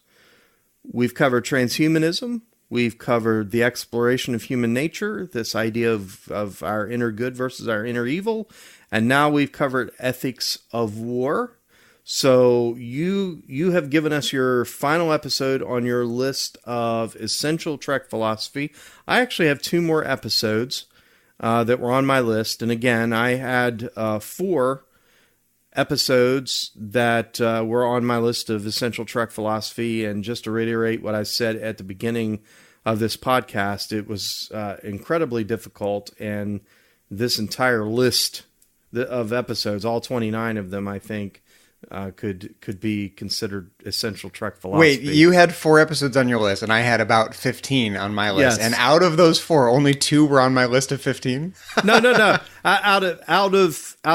We've covered transhumanism. We've covered the exploration of human nature, this idea of our inner good versus our inner evil. And now we've covered ethics of war. So you have given us your final episode on your list of essential Trek philosophy. I actually have two more episodes that were on my list. And again, I had 4 episodes that were on my list of essential Trek philosophy. And just to reiterate what I said at the beginning of this podcast, it was incredibly difficult. And this entire list of episodes, all 29 of them, I think, could be considered essential Trek philosophy. Wait, you had 4 episodes on your list, and I had about 15 on my list. Yes. And out of those 4, only 2 were on my list of 15? No. Out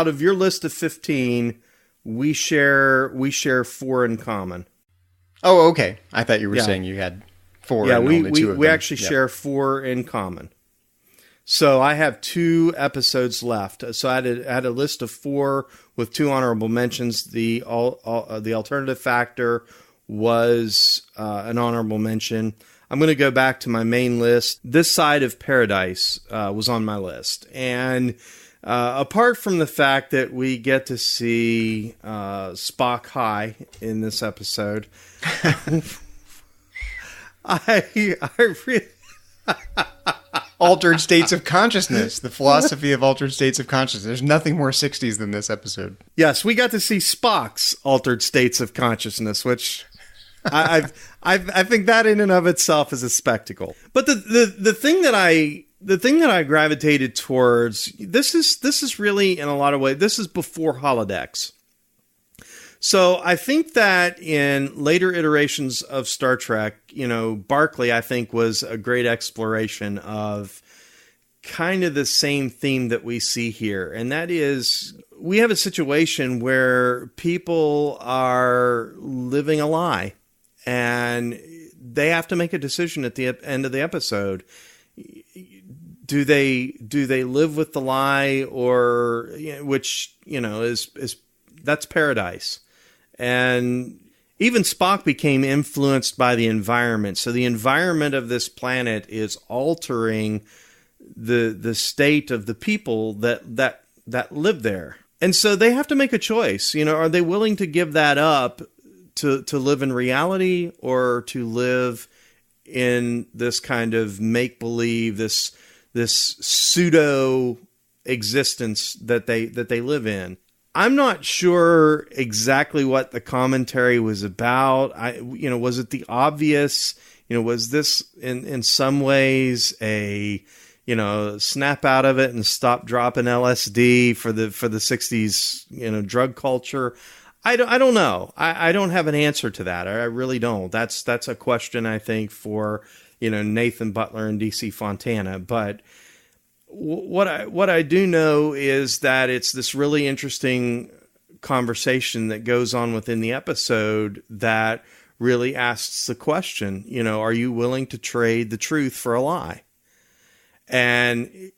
of your list of 15, we share 4 in common. Oh, okay. I thought you were saying you had 4. Yeah, and only 2 of them. We actually share 4 in common. So I have 2 episodes left. So I had a list of 4 with 2 honorable mentions. The alternative factor was an honorable mention. I'm going to go back to my main list. This Side of Paradise was on my list. And apart from the fact that we get to see Spock high in this episode, I really... Altered states of consciousnness, the philosophy of altered states of consciousness. There's nothing more 60s than this episode. Yes, we got to see Spock's altered states of consciousness, which I think that in and of itself is a spectacle. But the thing that I gravitated towards, this is really, in a lot of ways, this is before holodecks. So I think that in later iterations of Star Trek, Barclay, I think, was a great exploration of kind of the same theme that we see here. And that is, we have a situation where people are living a lie and they have to make a decision at the end of the episode. Do they live with the lie, or which is that's paradise. And even Spock became influenced by the environment. So the environment of this planet is altering the state of the people that live there. And so they have to make a choice. Are they willing to give that up to live in reality, or to live in this kind of make-believe, this pseudo existence that they live in? I'm not sure exactly what the commentary was about. Was it the obvious? Was this in some ways a, snap out of it and stop dropping LSD for the 60s, drug culture? I don't know. I don't have an answer to that. I really don't. That's a question, I think, for, Nathan Butler and DC Fontana. But what I do know is that it's this really interesting conversation that goes on within the episode that really asks the question, are you willing to trade the truth for a lie and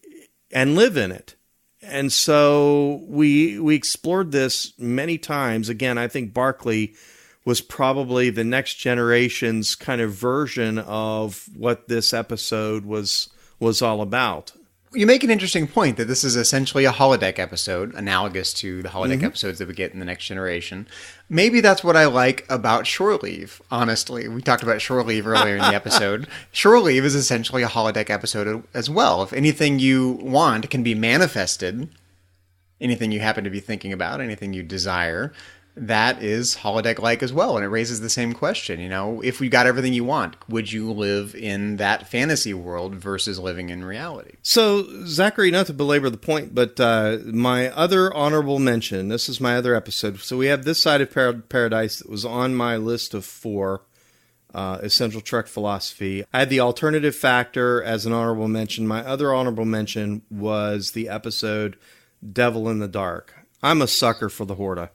live in it? And so we explored this many times. Again, I think Barclay was probably the next generation's kind of version of what this episode was all about. You make an interesting point that this is essentially a holodeck episode, analogous to the holodeck episodes that we get in the Next Generation. Maybe that's what I like about Shore Leave, honestly. We talked about Shore Leave earlier in the episode. Shore Leave is essentially a holodeck episode as well. If anything you want can be manifested, anything you happen to be thinking about, anything you desire, that is holodeck-like as well. And it raises the same question, if we got everything you want, would you live in that fantasy world versus living in reality? So, Zachary, not to belabor the point, but my other honorable mention, this is my other episode. So we have This Side of Paradise that was on my list of 4, Essential Trek Philosophy. I had The Alternative Factor as an honorable mention. My other honorable mention was the episode Devil in the Dark. I'm a sucker for the Horta.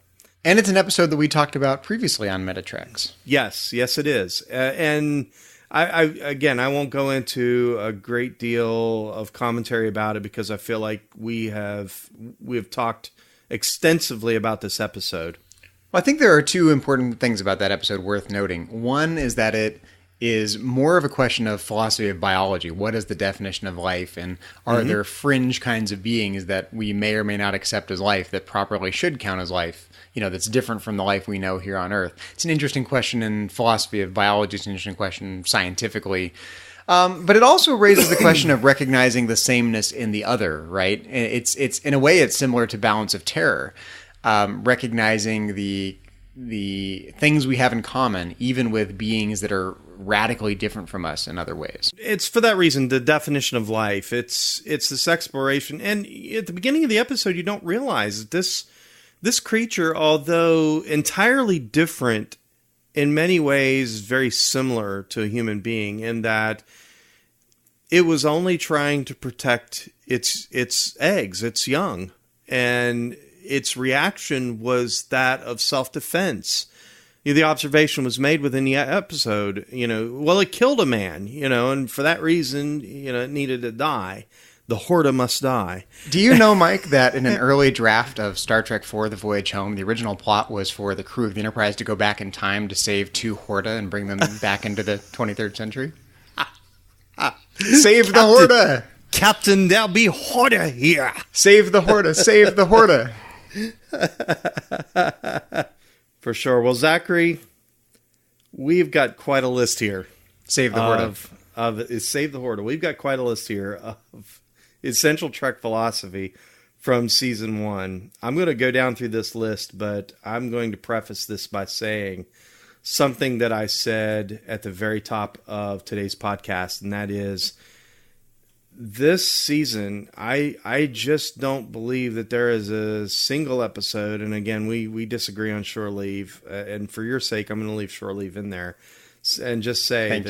And it's an episode that we talked about previously on Metatreks. Yes, it is. And I won't go into a great deal of commentary about it because I feel like we have talked extensively about this episode. Well, I think there are 2 important things about that episode worth noting. One is that it is more of a question of philosophy of biology. What is the definition of life? And are there fringe kinds of beings that we may or may not accept as life that properly should count as life? That's different from the life we know here on Earth. It's an interesting question in philosophy of biology. It's an interesting question scientifically. But it also raises the question of recognizing the sameness in the other, right? It's in a way, it's similar to Balance of Terror. Recognizing the things we have in common, even with beings that are radically different from us in other ways. It's for that reason, the definition of life. It's this exploration. And at the beginning of the episode, you don't realize that this creature, although entirely different, in many ways very similar to a human being in that it was only trying to protect its eggs, its young. And its reaction was that of self-defense. The observation was made within the episode, it killed a man, and for that reason, it needed to die. The Horta must die. Do you know, Mike, that in an early draft of Star Trek IV, The Voyage Home, the original plot was for the crew of the Enterprise to go back in time to save 2 Horta and bring them back into the 23rd century? Save the Horta! Captain, there'll be Horta here. Save the Horta! Save the Horta! For sure. Well, Zachary, we've got quite a list here. Save the Horta. Save the Horta. We've got quite a list here of essential Trek philosophy from season 1. I'm going to go down through this list, but I'm going to preface this by saying something that I said at the very top of today's podcast, and that is, this season, I just don't believe that there is a single episode, and again, we disagree on shore leave, and for your sake, I'm going to leave shore leave in there, and just say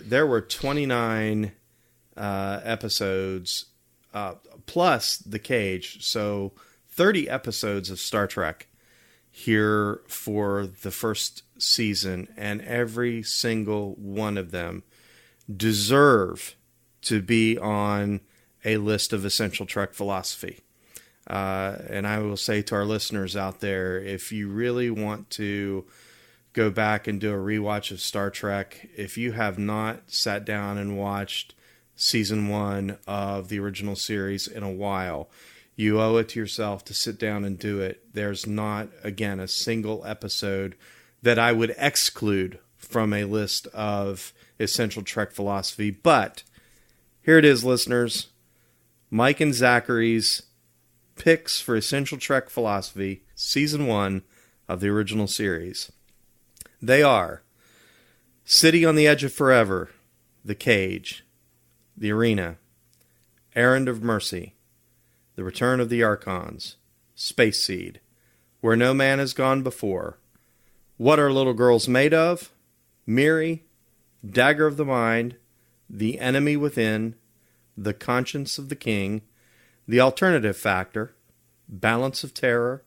there were 29 episodes, plus the cage, so 30 episodes of Star Trek here for the first season, and every single one of them deserve to be on a list of essential Trek philosophy. And I will say to our listeners out there, if you really want to go back and do a rewatch of Star Trek, if you have not sat down and watched season 1 of the original series in a while, you owe it to yourself to sit down and do it. There's not, again, a single episode that I would exclude from a list of essential Trek philosophy. But here it is, listeners. Mike and Zachary's picks for essential Trek philosophy, season 1 of the original series. They are City on the Edge of Forever, The Cage, The Arena, Errand of Mercy, The Return of the Archons, Space Seed, Where No Man Has Gone Before, What Are Little Girls Made Of, Miri, Dagger of the Mind, The Enemy Within, The Conscience of the King, The Alternative Factor, Balance of Terror,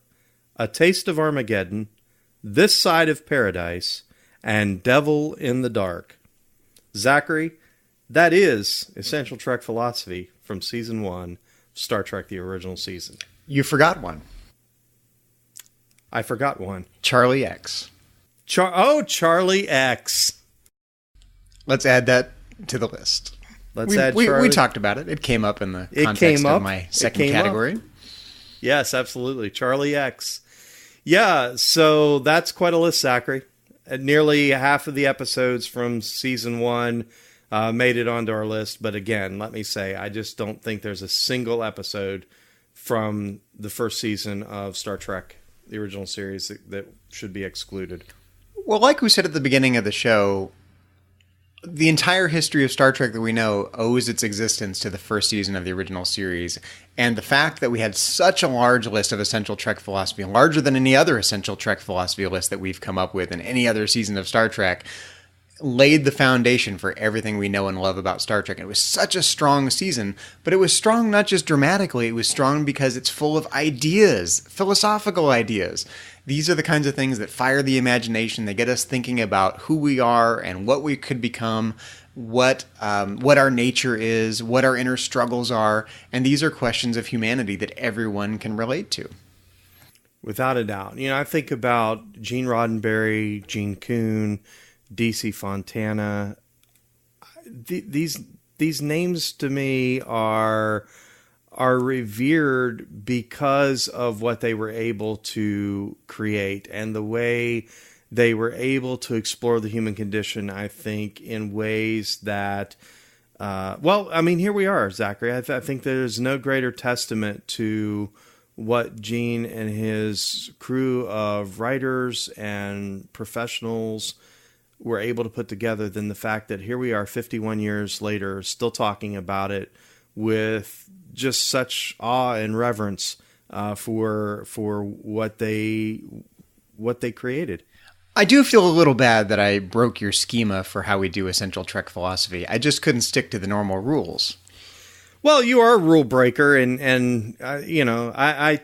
A Taste of Armageddon, This Side of Paradise, and Devil in the Dark. Zachary, that is essential Trek philosophy from season 1 of Star Trek, the original season. You forgot one. I forgot one. Charlie X. Charlie X. Let's add that to the list. We talked about it. It came up in the context of my second category. Yes, absolutely. Charlie X. Yeah, so that's quite a list, Zachary. Nearly half of the episodes from season 1 made it onto our list. But again, let me say, I just don't think there's a single episode from the first season of Star Trek, the original series, that should be excluded. Well, like we said at the beginning of the show, the entire history of Star Trek that we know owes its existence to the first season of the original series. And the fact that we had such a large list of essential Trek philosophy, larger than any other essential Trek philosophy list that we've come up with in any other season of Star Trek, laid the foundation for everything we know and love about Star Trek. And it was such a strong season, but it was strong not just dramatically, it was strong because it's full of ideas, philosophical ideas. These are the kinds of things that fire the imagination. They get us thinking about who we are and what we could become, what our nature is, what our inner struggles are. And these are questions of humanity that everyone can relate to. Without a doubt. You know, I think about Gene Roddenberry, Gene Kuhn, D.C. Fontana. These names to me are revered because of what they were able to create and the way they were able to explore the human condition, I think, in ways that, here we are, Zachary. I think there's no greater testament to what Gene and his crew of writers and professionals were able to put together than the fact that here we are 51 years later still talking about it with just such awe and reverence for what they created. I do feel a little bad that I broke your schema for how we do essential Trek philosophy. I just couldn't stick to the normal rules. Well, you are a rule breaker, and you know, I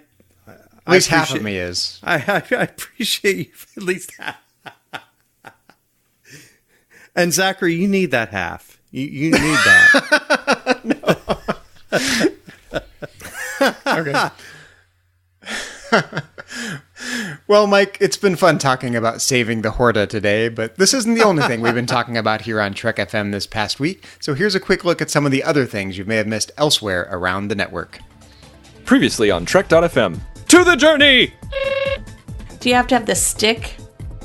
at least half of me is. I appreciate you at least half. And Zachary, you need that half. You need that. Okay. Well, Mike, it's been fun talking about saving the Horta today, but this isn't the only thing we've been talking about here on Trek FM this past week. So here's a quick look at some of the other things you may have missed elsewhere around the network. Previously on Trek.fm. To the journey! Do you have to have the stick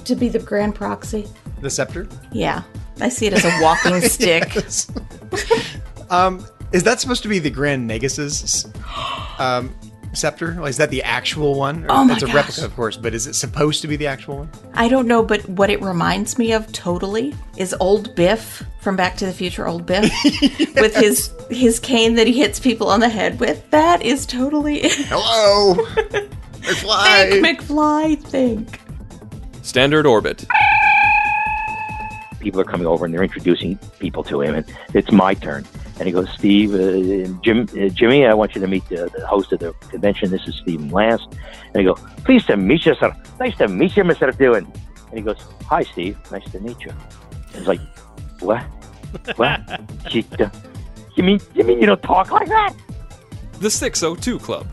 to be the grand proxy? The scepter? Yeah. I see it as a walking stick. Is that supposed to be the Grand Negus's scepter? Like, is that the actual one? Oh my It's a gosh. replica, of course, but is it supposed to be the actual one? I don't know, but what it reminds me of totally is old Biff from Back to the Future, old Biff, with his cane that he hits people on the head with. That is totally Hello! McFly! Think, McFly, think. Standard orbit. People are coming over and they're introducing people to him, and it's my turn. And he goes, Steve, Jimmy, I want you to meet the host of the convention. This is Stephen Lance. And he goes, pleased to meet you, sir. Nice to meet you, Mr. Doing. And he goes, hi, Steve. Nice to meet you. And he's like, what? What? You mean you don't talk like that? The 602 Club.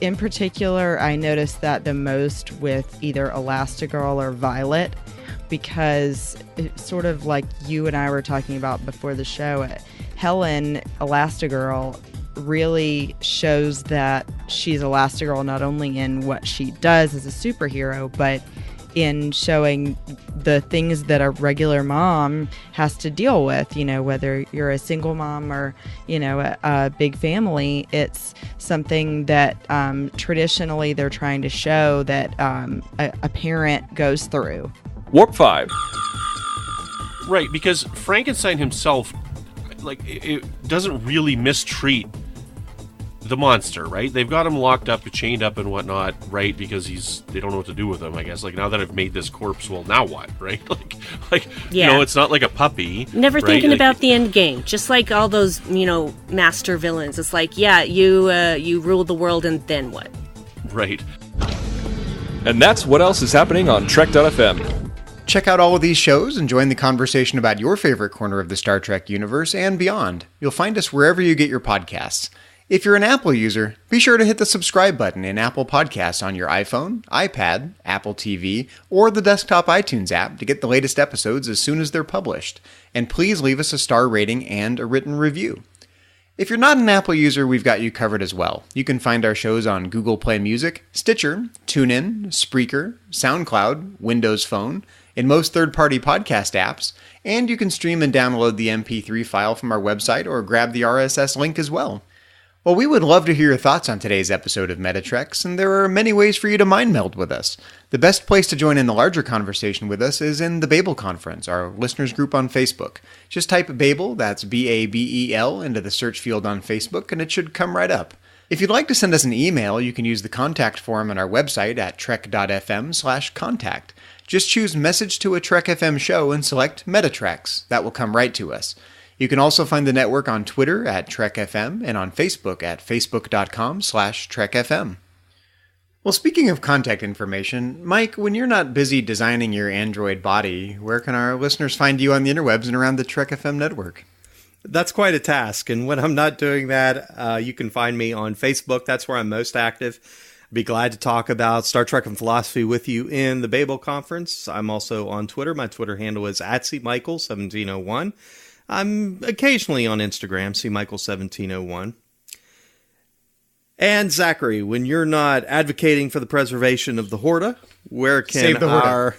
In particular, I noticed that the most with either Elastigirl or Violet, because it's sort of like you and I were talking about before the show, Helen, Elastigirl, really shows that she's Elastigirl not only in what she does as a superhero, but in showing the things that a regular mom has to deal with, you know, whether you're a single mom or, you know, a big family. It's something that traditionally they're trying to show that a parent goes through. Warp 5. Right, because Frankenstein himself, like, it doesn't really mistreat the monster, right? They've got him locked up, chained up and whatnot, right? Because they don't know what to do with him, I guess. Like, now that I've made this corpse, well, now what, right? Like Yeah. you know, it's not like a puppy. Never right? thinking Like, about the end game. Just like all those, you know, master villains. It's like, yeah, you rule the world, and then what? Right. And that's what else is happening on Trek.fm. Check out all of these shows and join the conversation about your favorite corner of the Star Trek universe and beyond. You'll find us wherever you get your podcasts. If you're an Apple user, be sure to hit the subscribe button in Apple Podcasts on your iPhone, iPad, Apple TV, or the desktop iTunes app to get the latest episodes as soon as they're published. And please leave us a star rating and a written review. If you're not an Apple user, we've got you covered as well. You can find our shows on Google Play Music, Stitcher, TuneIn, Spreaker, SoundCloud, Windows Phone, in most third-party podcast apps, and you can stream and download the MP3 file from our website or grab the RSS link as well. Well, we would love to hear your thoughts on today's episode of Metatreks, and there are many ways for you to mind meld with us. The best place to join in the larger conversation with us is in the Babel Conference, our listeners group on Facebook. Just type Babel, that's B-A-B-E-L, into the search field on Facebook, and it should come right up. If you'd like to send us an email, you can use the contact form on our website at trek.fm/contact. Just choose Message to a Trek FM show and select Metatreks. That will come right to us. You can also find the network on Twitter at TrekFM and on Facebook at facebook.com/TrekFM. Well, speaking of contact information, Mike, when you're not busy designing your Android body, where can our listeners find you on the interwebs and around the Trek FM network? That's quite a task. And when I'm not doing that, you can find me on Facebook. That's where I'm most active. I'd be glad to talk about Star Trek and philosophy with you in the Babel Conference. I'm also on Twitter. My Twitter handle is @CMichael1701. I'm occasionally on Instagram, CMichael1701. And Zachary, when you're not advocating for the preservation of the Horta, where can our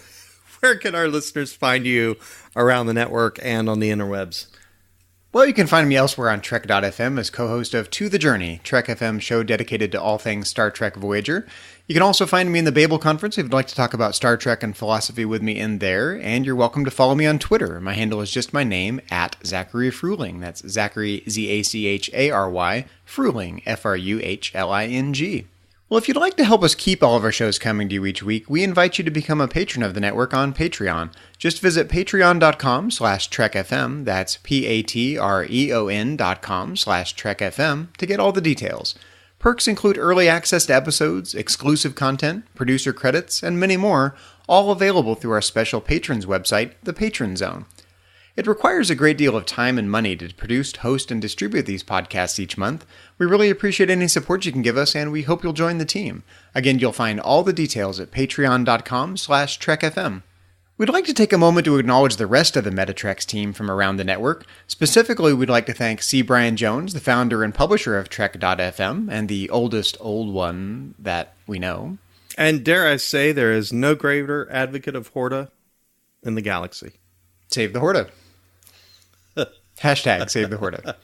listeners find you around the network and on the interwebs? Well, you can find me elsewhere on Trek.fm as co-host of To the Journey, Trek FM show dedicated to all things Star Trek Voyager. You can also find me in the Babel Conference if you'd like to talk about Star Trek and philosophy with me in there, and you're welcome to follow me on Twitter. My handle is just my name, @Zachary Fruhling. That's Zachary, Z-A-C-H-A-R-Y, Fruhling, F-R-U-H-L-I-N-G. Well, if you'd like to help us keep all of our shows coming to you each week, we invite you to become a patron of the network on Patreon. Just visit patreon.com/TrekFM, that's patreon.com/TrekFM, to get all the details. Perks include early access to episodes, exclusive content, producer credits, and many more, all available through our special patrons website, the Patron Zone. It requires a great deal of time and money to produce, host, and distribute these podcasts each month. We really appreciate any support you can give us, and we hope you'll join the team. Again, you'll find all the details at patreon.com/trekfm. We'd like to take a moment to acknowledge the rest of the Metatreks team from around the network. Specifically, we'd like to thank C. Brian Jones, the founder and publisher of Trek.fm, and the oldest old one that we know. And dare I say, there is no greater advocate of Horta in the galaxy. Save the Horta. Hashtag Save the Horta.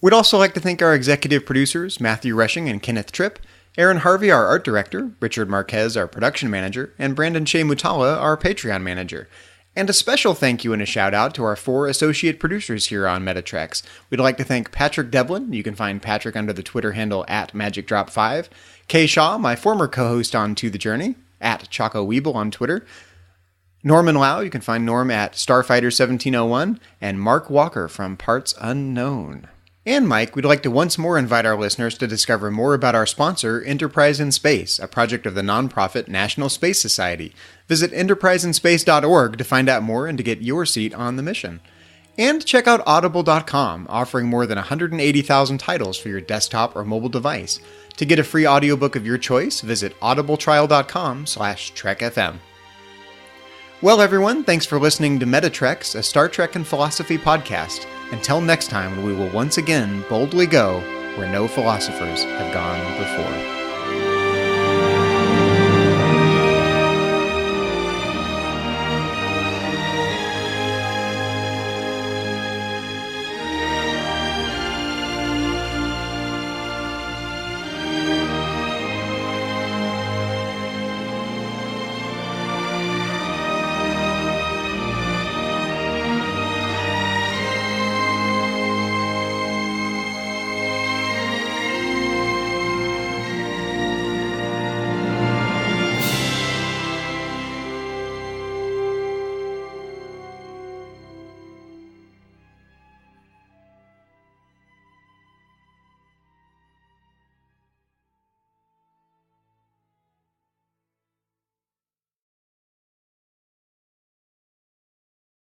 We'd also like to thank our executive producers, Matthew Rushing and Kenneth Tripp, Aaron Harvey, our art director, Richard Marquez, our production manager, and Brandon Shea Mutala, our Patreon manager. And a special thank you and a shout out to our 4 associate producers here on Metatreks. We'd like to thank Patrick Devlin. You can find Patrick under the Twitter handle @MagicDrop5. Kay Shaw, my former co-host on To The Journey, @ChocoWeeble on Twitter. Norman Lau, you can find Norm at Starfighter1701, and Mark Walker from Parts Unknown. And Mike, we'd like to once more invite our listeners to discover more about our sponsor, Enterprise in Space, a project of the nonprofit National Space Society. Visit enterpriseinspace.org to find out more and to get your seat on the mission. And check out audible.com, offering more than 180,000 titles for your desktop or mobile device. To get a free audiobook of your choice, visit audibletrial.com/trekfm. Well, everyone, thanks for listening to Metatreks, a Star Trek and philosophy podcast. Until next time, when we will once again boldly go where no philosophers have gone before.